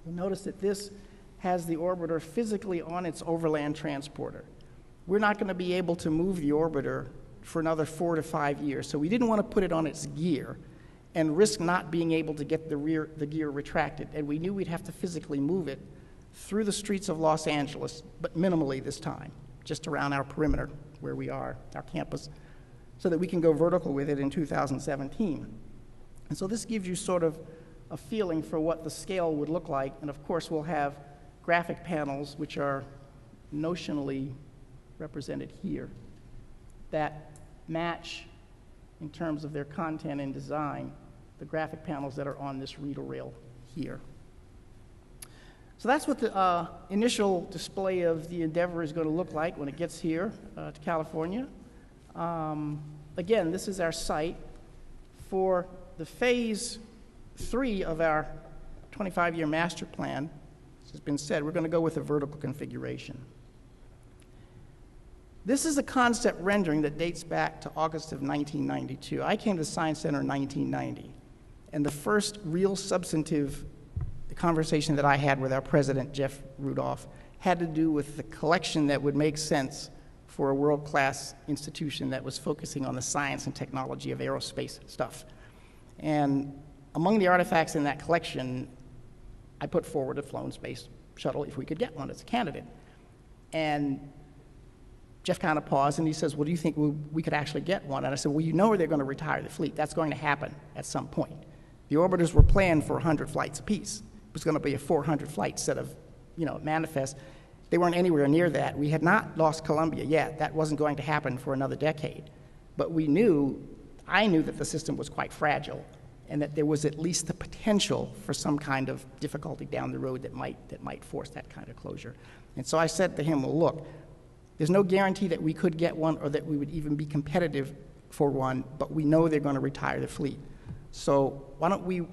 You'll notice that this has the orbiter physically on its overland transporter. We're not going to be able to move the orbiter for another 4 to 5 years, so we didn't want to put it on its gear and risk not being able to get the gear retracted. And we knew we'd have to physically move it through the streets of Los Angeles, but minimally this time, just around our perimeter where we are, our campus, so that we can go vertical with it in 2017. And so this gives you sort of a feeling for what the scale would look like. And of course, we'll have graphic panels, which are notionally represented here, that match, in terms of their content and design, the graphic panels that are on this reader rail here. So that's what the initial display of the Endeavor is going to look like when it gets here to California. Again, this is our site. For the Phase 3 of our 25-year master plan, as has been said, we're going to go with a vertical configuration. This is a concept rendering that dates back to August of 1992. I came to the Science Center in 1990, and the first real substantive conversation that I had with our president, Jeff Rudolph, had to do with the collection that would make sense for a world-class institution that was focusing on the science and technology of aerospace stuff. And among the artifacts in that collection, I put forward a flown space shuttle if we could get one as a candidate. And Jeff kind of paused and he says, well, do you think we could actually get one? And I said, well, you know they're going to retire the fleet. That's going to happen at some point. The orbiters were planned for 100 flights apiece. It was going to be a 400 flight set of, manifest. They weren't anywhere near that. We had not lost Columbia yet. That wasn't going to happen for another decade. But I knew that the system was quite fragile and that there was at least the potential for some kind of difficulty down the road that might force that kind of closure. And so I said to him, well, look, there's no guarantee that we could get one or that we would even be competitive for one, but we know they're going to retire the fleet. So why don't we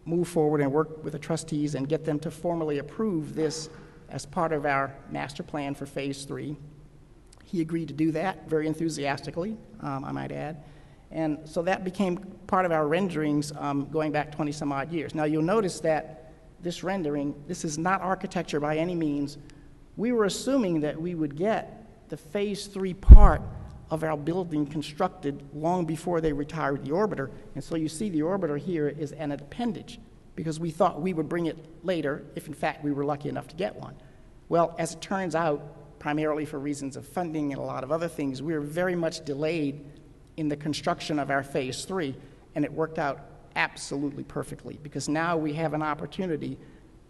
move forward and work with the trustees and get them to formally approve this as part of our master plan for Phase 3. He agreed to do that very enthusiastically, I might add. And so that became part of our renderings going back 20 some odd years. Now you'll notice that this rendering, this is not architecture by any means. We were assuming that we would get the Phase 3 part of our building constructed long before they retired the orbiter. And so you see the orbiter here is an appendage because we thought we would bring it later if in fact we were lucky enough to get one. Well, as it turns out, primarily for reasons of funding and a lot of other things, we were very much delayed in the construction of our Phase 3, and it worked out absolutely perfectly because now we have an opportunity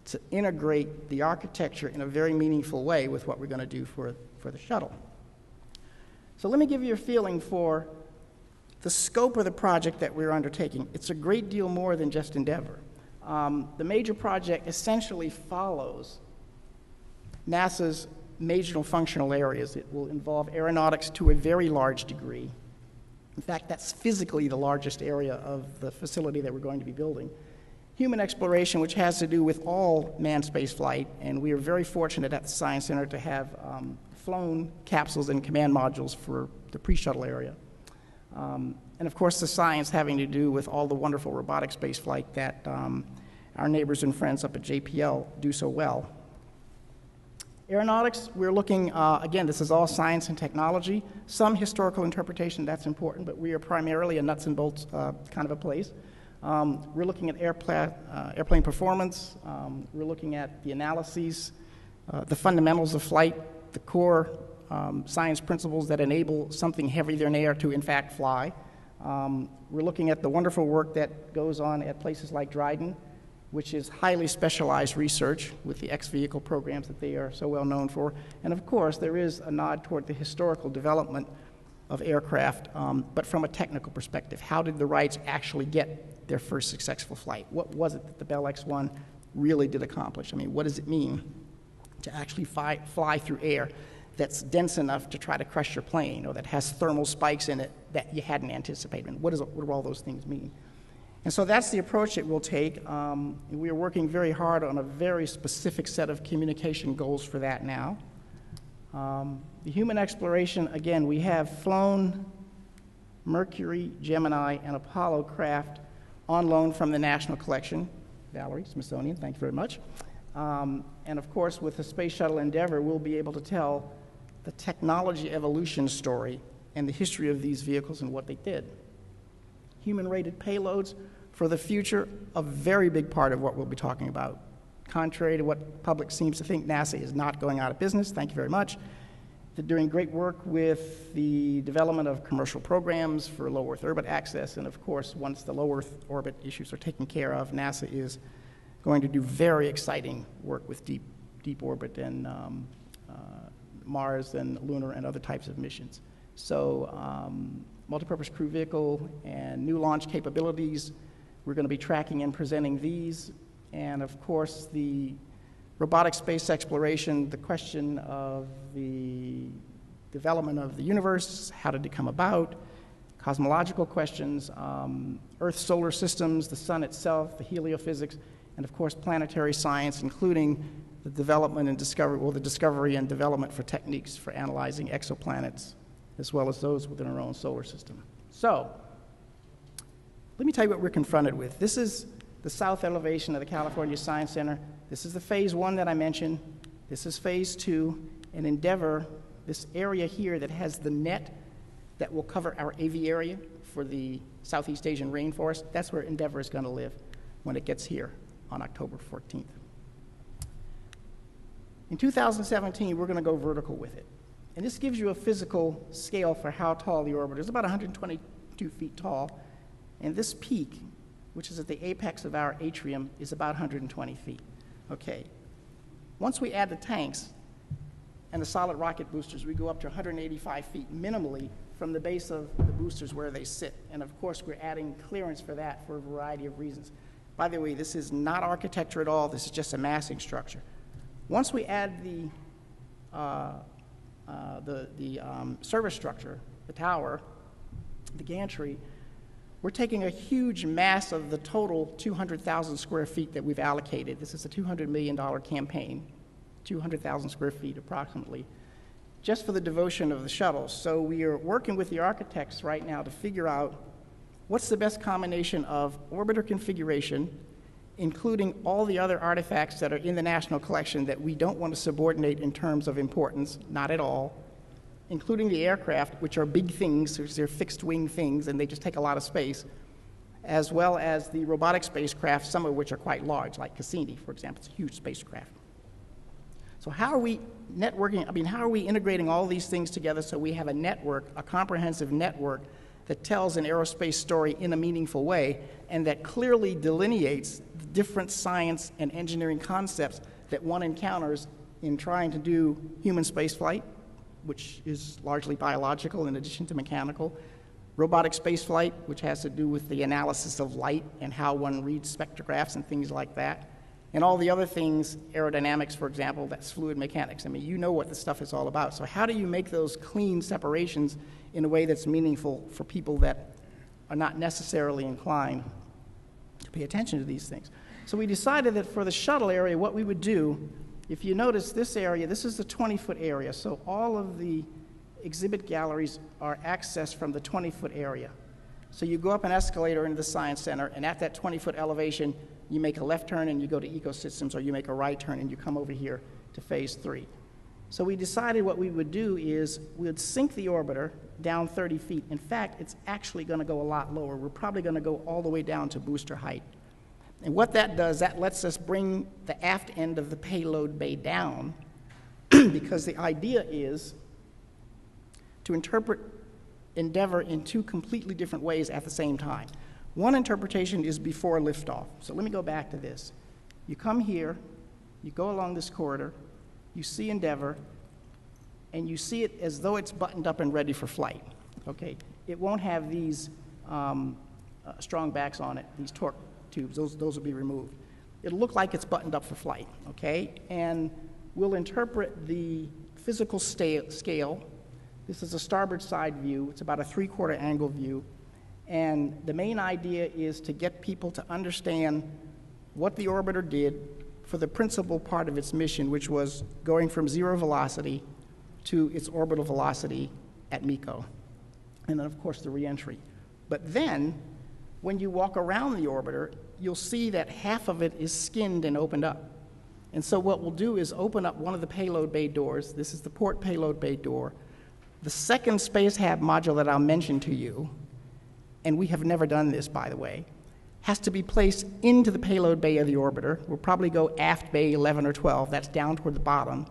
to integrate the architecture in a very meaningful way with what we're going to do for the shuttle. So let me give you a feeling for the scope of the project that we're undertaking. It's a great deal more than just Endeavor. The major project essentially follows NASA's major functional areas. It will involve aeronautics to a very large degree. In fact, that's physically the largest area of the facility that we're going to be building. Human exploration, which has to do with all manned space flight, and we are very fortunate at the Science Center to have flown capsules and command modules for the pre-shuttle area. And of course, the science having to do with all the wonderful robotic space flight that our neighbors and friends up at JPL do so well. Aeronautics, we're looking, again, this is all science and technology, some historical interpretation, that's important, but we are primarily a nuts and bolts kind of a place. We're looking at airplane performance, we're looking at the analyses, the fundamentals of flight, the core science principles that enable something heavier than air to in fact fly. We're looking at the wonderful work that goes on at places like Dryden, which is highly specialized research with the X-vehicle programs that they are so well known for. And of course, there is a nod toward the historical development of aircraft, but from a technical perspective. How did the Wrights actually get their first successful flight? What was it that the Bell X-1 really did accomplish? I mean, what does it mean to actually fly through air that's dense enough to try to crush your plane, or that has thermal spikes in it that you hadn't anticipated? What do all those things mean? And so that's the approach that we'll take. We are working very hard on a very specific set of communication goals for that now. The human exploration, again, we have flown Mercury, Gemini, and Apollo craft on loan from the National Collection. Valerie, Smithsonian, thank you very much. And of course, with the Space Shuttle Endeavour, we'll be able to tell the technology evolution story and the history of these vehicles and what they did. Human-rated payloads for the future, a very big part of what we'll be talking about. Contrary to what the public seems to think, NASA is not going out of business. Thank you very much. They're doing great work with the development of commercial programs for low Earth orbit access. And of course, once the low Earth orbit issues are taken care of, NASA is going to do very exciting work with deep orbit and Mars and lunar and other types of missions. So multipurpose crew vehicle and new launch capabilities, we're going to be tracking and presenting these. And of course, the robotic space exploration, the question of the development of the universe, how did it come about, cosmological questions, Earth solar systems, the sun itself, the heliophysics, and of course planetary science, including the development and discovery, well, the discovery and development for techniques for analyzing exoplanets, as well as those within our own solar system. So, let me tell you what we're confronted with. This is the south elevation of the California Science Center. This is the phase 1 that I mentioned. This is phase 2. And Endeavour, this area here that has the net that will cover our AV area for the Southeast Asian rainforest, that's where Endeavour is going to live when it gets here on October 14th. In 2017, we're going to go vertical with it. And this gives you a physical scale for how tall the orbiter is. It's about 122 feet tall. And this peak, which is at the apex of our atrium, is about 120 feet. Okay. Once we add the tanks and the solid rocket boosters, we go up to 185 feet minimally from the base of the boosters where they sit. And of course, we're adding clearance for that for a variety of reasons. By the way, this is not architecture at all. This is just a massing structure. Once we add the service structure, the tower, the gantry, we're taking a huge mass of the total 200,000 square feet that we've allocated. This is a $200 million campaign, 200,000 square feet approximately, just for the devotion of the shuttles. So we are working with the architects right now to figure out what's the best combination of orbiter configuration, including all the other artifacts that are in the National Collection that we don't want to subordinate in terms of importance, not at all, including the aircraft, which are big things, they're fixed-wing things, and they just take a lot of space, as well as the robotic spacecraft, some of which are quite large, like Cassini, for example. It's a huge spacecraft. So how are we networking, how are we integrating all these things together so we have a network, a comprehensive network that tells an aerospace story in a meaningful way and that clearly delineates the different science and engineering concepts that one encounters in trying to do human spaceflight, which is largely biological in addition to mechanical, robotic spaceflight, which has to do with the analysis of light and how one reads spectrographs and things like that, and all the other things, aerodynamics, for example, that's fluid mechanics. I mean, you know what this stuff is all about. So how do you make those clean separations in a way that's meaningful for people that are not necessarily inclined to pay attention to these things? So we decided that for the shuttle area, what we would do, if you notice this area, this is the 20-foot area. So all of the exhibit galleries are accessed from the 20-foot area. So you go up an escalator into the Science Center, and at that 20-foot elevation, you make a left turn and you go to ecosystems, or you make a right turn and you come over here to phase 3. So we decided what we would do is we'd sink the orbiter down 30 feet. In fact, it's actually going to go a lot lower. We're probably going to go all the way down to booster height. And what that does, that lets us bring the aft end of the payload bay down because the idea is to interpret Endeavour in 2 completely different ways at the same time. One interpretation is before liftoff. So let me go back to this. You come here, you go along this corridor, you see Endeavour, and you see it as though it's buttoned up and ready for flight. Okay, it won't have these strong backs on it, these torque tubes. Those will be removed. It'll look like it's buttoned up for flight. Okay, and we'll interpret the physical scale. This is a starboard side view. It's about a 3/4 angle view. And the main idea is to get people to understand what the orbiter did for the principal part of its mission, which was going from 0 velocity to its orbital velocity at MECO. And then, of course, the reentry. But then, when you walk around the orbiter, you'll see that half of it is skinned and opened up. And so what we'll do is open up one of the payload bay doors. This is the port payload bay door. The second space hab module that I'll mention to you, and we have never done this, by the way, has to be placed into the payload bay of the orbiter. We'll probably go aft bay 11 or 12, that's down toward the bottom,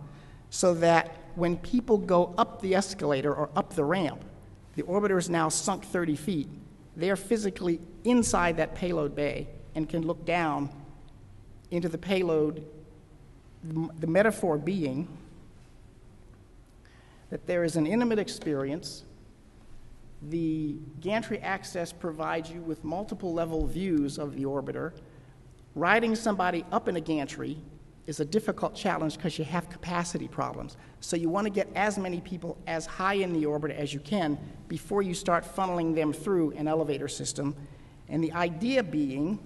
so that when people go up the escalator or up the ramp, the orbiter is now sunk 30 feet. They're physically inside that payload bay and can look down into the payload, the metaphor being that there is an intimate experience. The gantry access provides you with multiple level views of the orbiter. Riding somebody up in a gantry is a difficult challenge because you have capacity problems. So you want to get as many people as high in the orbiter as you can before you start funneling them through an elevator system. And the idea being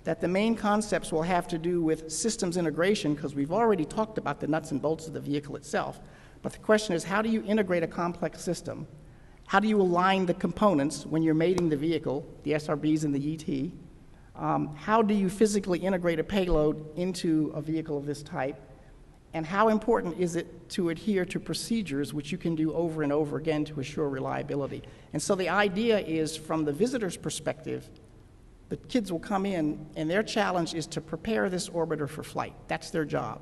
that the main concepts will have to do with systems integration, because we've already talked about the nuts and bolts of the vehicle itself. But the question is, how do you integrate a complex system? How do you align the components when you're mating the vehicle, the SRBs and the ET? How do you physically integrate a payload into a vehicle of this type? And how important is it to adhere to procedures which you can do over and over again to assure reliability? And so the idea is, from the visitor's perspective, the kids will come in, and their challenge is to prepare this orbiter for flight. That's their job.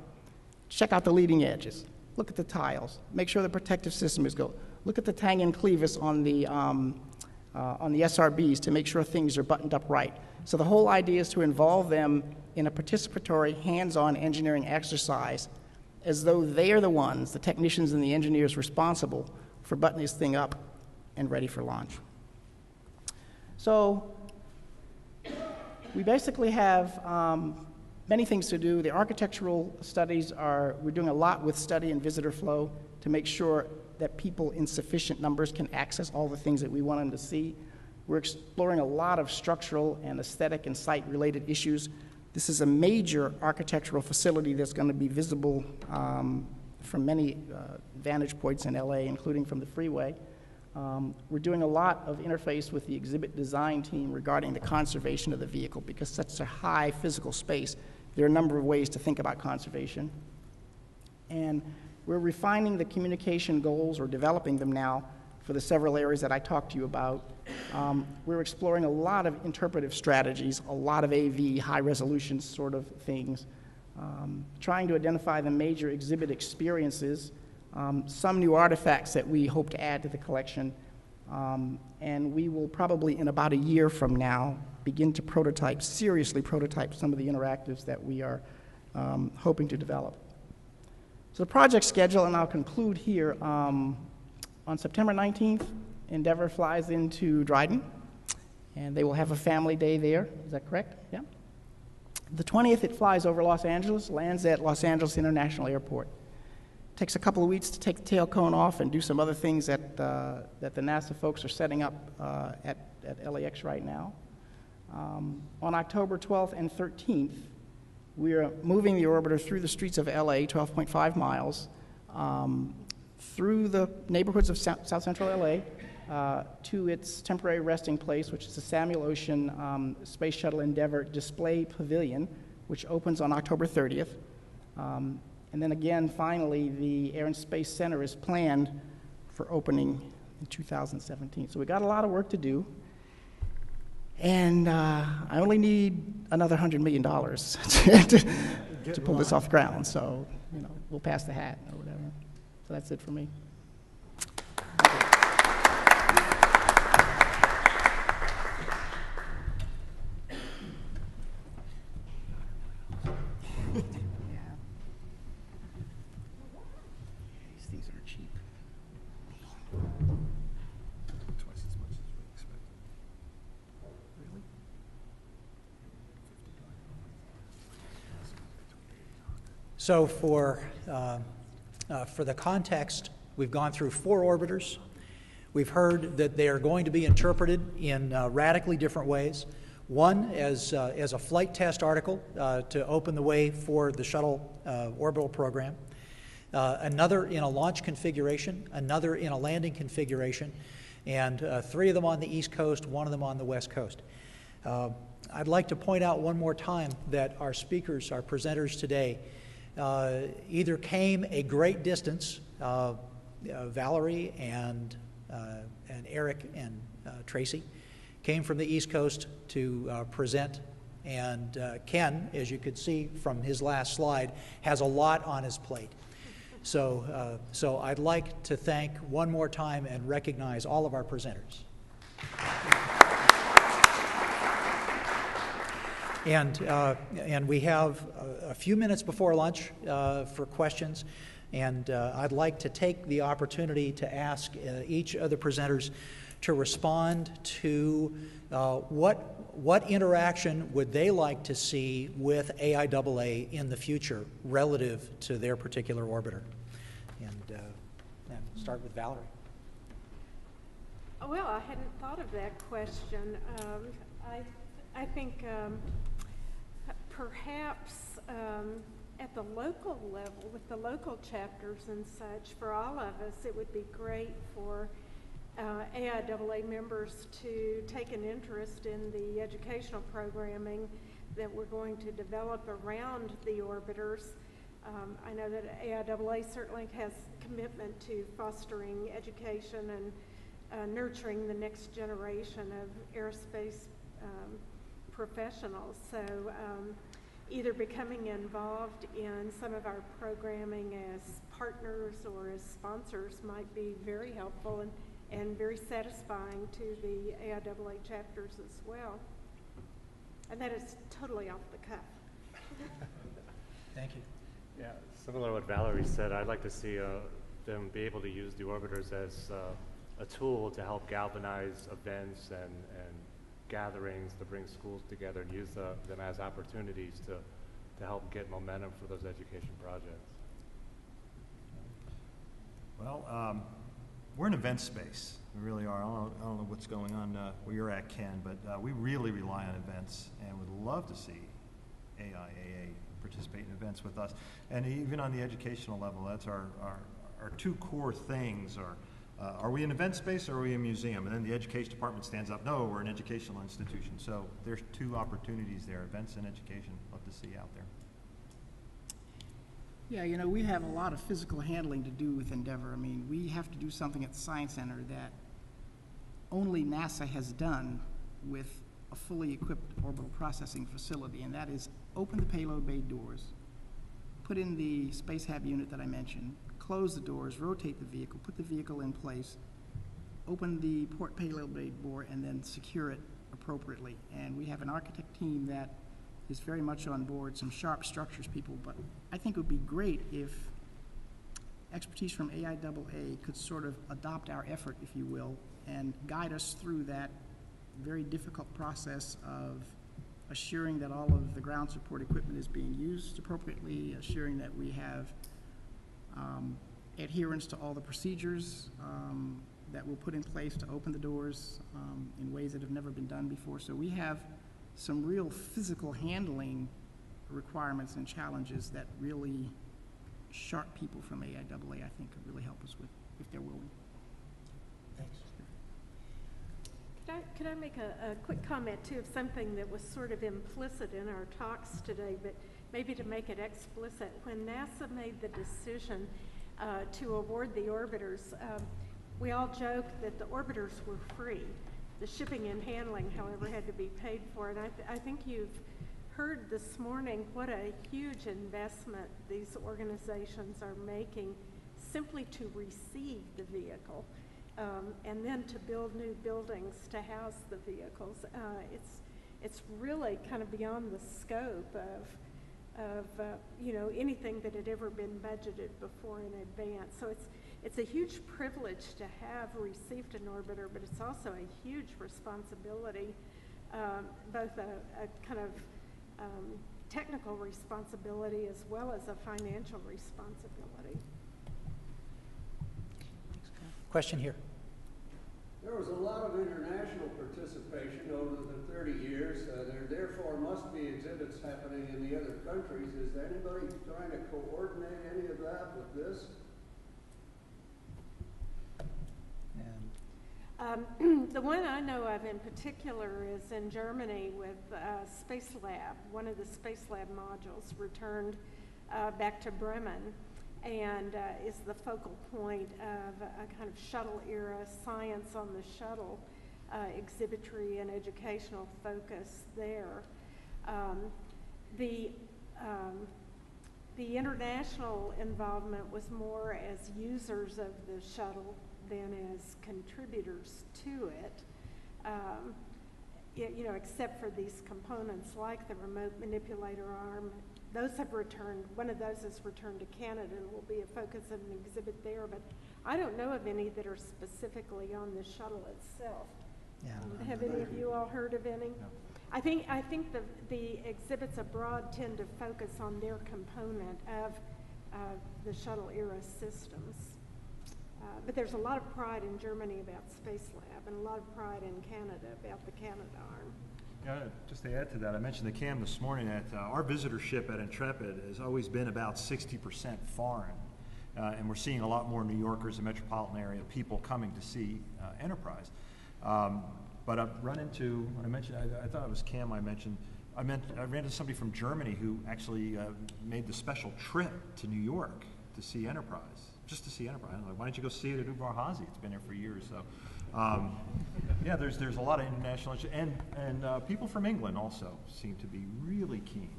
Check out the leading edges. Look at the tiles. Make sure the protective system is good. Look at the tang and clevis on the SRBs to make sure things are buttoned up right. So the whole idea is to involve them in a participatory, hands-on engineering exercise as though they are the ones, the technicians and the engineers, responsible for buttoning this thing up and ready for launch. So we basically have many things to do. The architectural studies we're doing a lot with study and visitor flow to make sure that people in sufficient numbers can access all the things that we want them to see. We're exploring a lot of structural and aesthetic and site-related issues. This is a major architectural facility that's going to be visible from many vantage points in LA, including from the freeway. We're doing a lot of interface with the exhibit design team regarding the conservation of the vehicle, because such a high physical space, there are a number of ways to think about conservation. And we're refining the communication goals, or developing them now, for the several areas that I talked to you about. We're exploring a lot of interpretive strategies, a lot of AV, high-resolution sort of things, trying to identify the major exhibit experiences, some new artifacts that we hope to add to the collection, and we will probably, in about a year from now, begin to seriously prototype some of the interactives that we are hoping to develop. So the project schedule, and I'll conclude here, on September 19th, Endeavour flies into Dryden, and they will have a family day there. Is that correct? Yeah. The 20th, it flies over Los Angeles, lands at Los Angeles International Airport. Takes a couple of weeks to take the tail cone off and do some other things that the NASA folks are setting up at LAX right now. On October 12th and 13th, we are moving the orbiter through the streets of LA, 12.5 miles, through the neighborhoods of South Central LA, to its temporary resting place, which is the Samuel Ocean Space Shuttle Endeavour Display Pavilion, which opens on October 30th. And then again, finally, the Air and Space Center is planned for opening in 2017. So we got a lot of work to do. And I only need another $100 million to pull this off the ground. So, we'll pass the hat or whatever. So that's it for me. So for the context, we've gone through 4 orbiters. We've heard that they are going to be interpreted in radically different ways. One as a flight test article to open the way for the shuttle orbital program. Another in a launch configuration, another in a landing configuration, and 3 of them on the East Coast, 1 of them on the West Coast. I'd like to point out one more time that our speakers, our presenters today, either came a great distance, Valerie and Eric and Tracy came from the East Coast to present, and Ken, as you could see from his last slide, has a lot on his plate. So I'd like to thank one more time and recognize all of our presenters. And we have a few minutes before lunch for questions, and I'd like to take the opportunity to ask each of the presenters to respond to what interaction would they like to see with AIAA in the future relative to their particular orbiter. And start with Valerie. Well, I hadn't thought of that question. I think perhaps at the local level, with the local chapters and such, for all of us, it would be great for AIAA members to take an interest in the educational programming that we're going to develop around the orbiters. I know that AIAA certainly has commitment to fostering education and nurturing the next generation of aerospace professionals. So either becoming involved in some of our programming as partners or as sponsors might be very helpful and very satisfying to the AIAA chapters as well. And that is totally off the cuff. Thank you. Yeah, similar to what Valerie said, I'd like to see them be able to use the orbiters as a tool to help galvanize events and gatherings to bring schools together and use them as opportunities to help get momentum for those education projects. Well, we're an event space. We really are. I don't know what's going on where you're at, Ken, but we really rely on events and would love to see AIAA participate in events with us. And even on the educational level, that's our 2 core things are we an event space or are we a museum? And then the education department stands up, no, we're an educational institution. So there's 2 opportunities there, events and education. Love to see out there. Yeah, we have a lot of physical handling to do with Endeavour. I mean, we have to do something at the Science Center that only NASA has done with a fully equipped orbital processing facility, and that is open the payload bay doors, put in the space hab unit that I mentioned, close the doors, rotate the vehicle, put the vehicle in place, open the port payload bay door, and then secure it appropriately. And we have an architect team that is very much on board, some sharp structures people, but I think it would be great if expertise from AIAA could sort of adopt our effort, if you will, and guide us through that very difficult process of assuring that all of the ground support equipment is being used appropriately, assuring that we have adherence to all the procedures that we'll put in place to open the doors in ways that have never been done before. So we have some real physical handling requirements and challenges that really sharp people from AIAA, I think, could really help us with, if they're willing. Thanks. Could I make a quick comment, too, of something that was sort of implicit in our talks today, but maybe to make it explicit? When NASA made the decision to award the orbiters, we all joked that the orbiters were free. The shipping and handling, however, had to be paid for. And I think you've heard this morning what a huge investment these organizations are making simply to receive the vehicle. And then to build new buildings to house the vehicles. It's really kind of beyond the scope of anything that had ever been budgeted before in advance. So it's a huge privilege to have received an orbiter, but it's also a huge responsibility, both a kind of technical responsibility as well as a financial responsibility. Question here. There was a lot of international participation over the 30 years. There therefore must be exhibits happening in the other countries. Is anybody trying to coordinate any of that with this? The one I know of in particular is in Germany with Spacelab. One of the Spacelab modules returned back to Bremen and is the focal point of a kind of shuttle-era science on the shuttle, exhibitry and educational focus there. The international involvement was more as users of the shuttle than as contributors to it. Except for these components like the remote manipulator arm. Those have returned, one of those has returned to Canada and will be a focus of an exhibit there, but I don't know of any that are specifically on the shuttle itself. Yeah. Have any of you all heard of any? No. I think the exhibits abroad tend to focus on their component of the shuttle era systems. But there's a lot of pride in Germany about Spacelab and a lot of pride in Canada about the Canadarm. Yeah, just to add to that, I mentioned to Cam this morning that our visitorship at Intrepid has always been about 60% foreign. And we're seeing a lot more New Yorkers and metropolitan area people coming to see Enterprise. But I've run into, when I mentioned, I thought it was Cam I mentioned, I ran into somebody from Germany who actually made the special trip to New York to see Enterprise, just to see Enterprise. I'm like, why don't you go see it at Ubar Hazy? It's been there for years. So, yeah, there's a lot of international interest, and people from England also seem to be really keen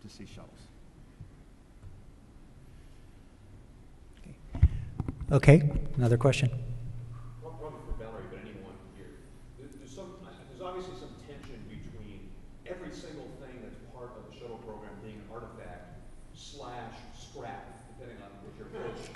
to see shuttles. Okay, another question. Probably for Valerie, but anyone here. There's obviously some tension between every single thing that's part of the shuttle program being an artifact / scrap, depending on what your approach.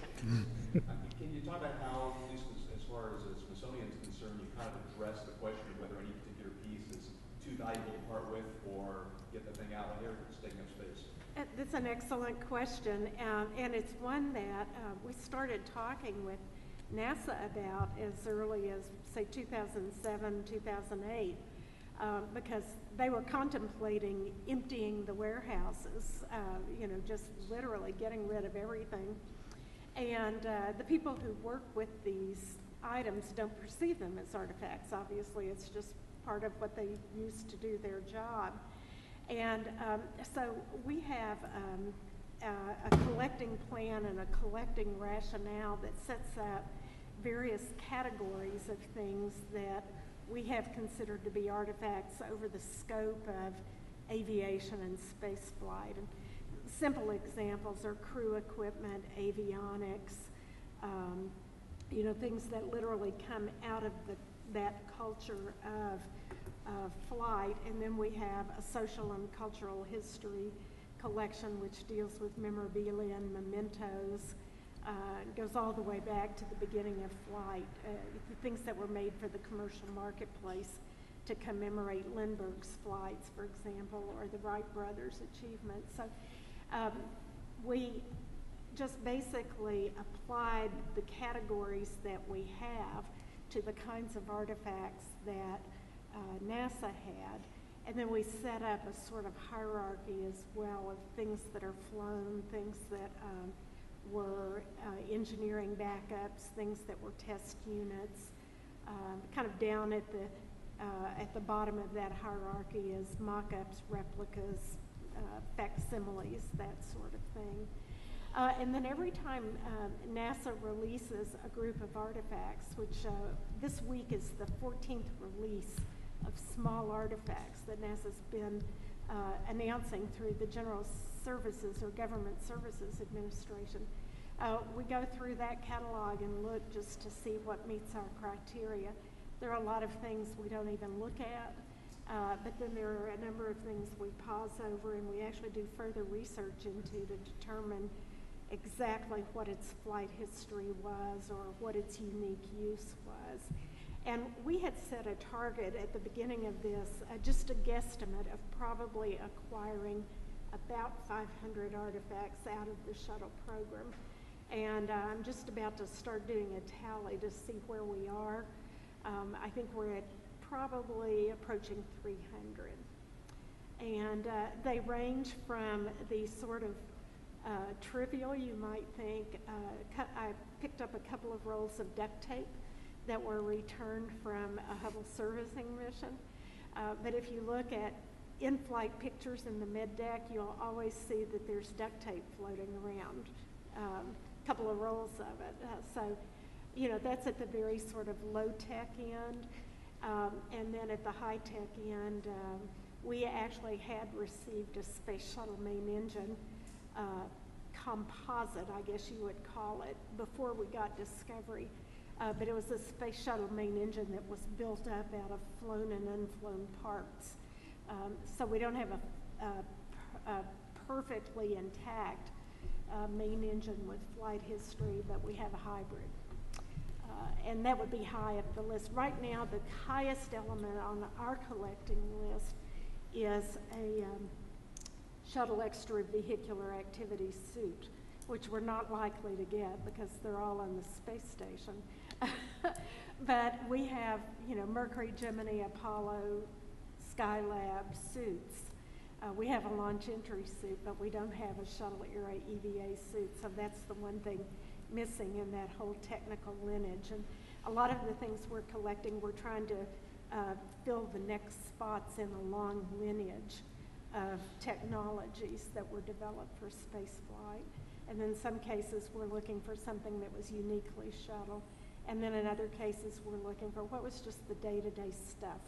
Can you talk about how, at least as far as the Smithsonian is concerned, you kind of address the question of whether any particular piece is too valuable to part with or get the thing out of here, it's taking up space? That's an excellent question, and it's one that we started talking with NASA about as early as, say, 2007, 2008, because they were contemplating emptying the warehouses, just literally getting rid of everything. And the people who work with these items don't perceive them as artifacts. Obviously, it's just part of what they use to do their job. And so we have a collecting plan and a collecting rationale that sets up various categories of things that we have considered to be artifacts over the scope of aviation and space flight. And simple examples are crew equipment, avionics, things that literally come out of that culture of flight. And then we have a social and cultural history collection which deals with memorabilia and mementos. It goes all the way back to the beginning of flight, things that were made for the commercial marketplace to commemorate Lindbergh's flights, for example, or the Wright brothers' achievements. So we just basically applied the categories that we have to the kinds of artifacts that NASA had, and then we set up a sort of hierarchy as well of things that are flown, things that were engineering backups, things that were test units, Kind of down at the bottom of that hierarchy is mock-ups, replicas, facsimiles, that sort of thing. And then every time NASA releases a group of artifacts, which this week is the 14th release of small artifacts that NASA's been announcing through the General Services or Government Services Administration, we go through that catalog and look just to see what meets our criteria. There are a lot of things we don't even look at, but then there are a number of things we pause over and we actually do further research into to determine exactly what its flight history was or what its unique use was. And we had set a target at the beginning of this, just a guesstimate of probably acquiring about 500 artifacts out of the shuttle program. And I'm just about to start doing a tally to see where we are. I think we're at probably approaching 300. And they range from the sort of trivial, you might think. I picked up a couple of rolls of duct tape that were returned from a Hubble servicing mission. But if you look at in-flight pictures in the mid-deck, you'll always see that there's duct tape floating around, a couple of rolls of it. So, you know, that's at the very sort of low-tech end. And then at the high-tech end, we actually had received a Space Shuttle main engine composite, I guess you would call it, before we got Discovery. But it was a Space Shuttle main engine that was built up out of flown and unflown parts. So we don't have a perfectly intact main engine with flight history, but we have a hybrid. And that would be high up the list. Right now, the highest element on our collecting list is a shuttle extravehicular activity suit, which we're not likely to get because they're all on the space station. But we have, you know, Mercury, Gemini, Apollo, Skylab suits. We have a launch entry suit, but we don't have a shuttle era EVA suit, so that's the one thing missing in that whole technical lineage. And a lot of the things we're collecting, we're trying to fill the next spots in a long lineage of technologies that were developed for space flight. And in some cases, we're looking for something that was uniquely shuttle. And then in other cases, we're looking for what was just the day-to-day stuff.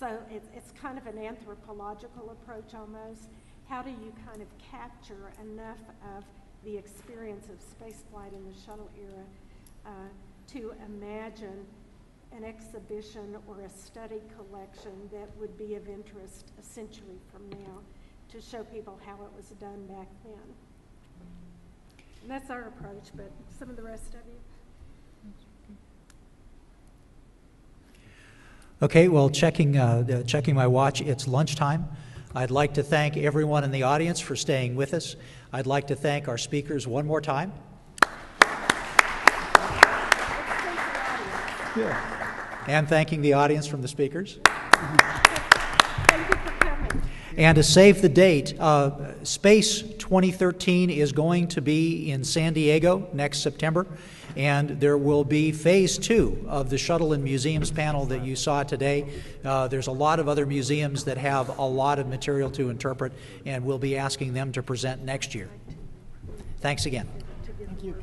So it's kind of an anthropological approach almost. How do you kind of capture enough of the experience of spaceflight in the shuttle era to imagine an exhibition or a study collection that would be of interest a century from now to show people how it was done back then. And that's our approach, but some of the rest of you? Okay, well, checking my watch, it's lunchtime. I'd like to thank everyone in the audience for staying with us. I'd like to thank our speakers one more time. Yeah. And thanking the audience from the speakers. Thank you for coming. And to save the date, Space 2013 is going to be in San Diego next September, and there will be phase 2 of the Shuttle and Museums panel that you saw today. There's a lot of other museums that have a lot of material to interpret, and we'll be asking them to present next year. Thanks again. Thank you.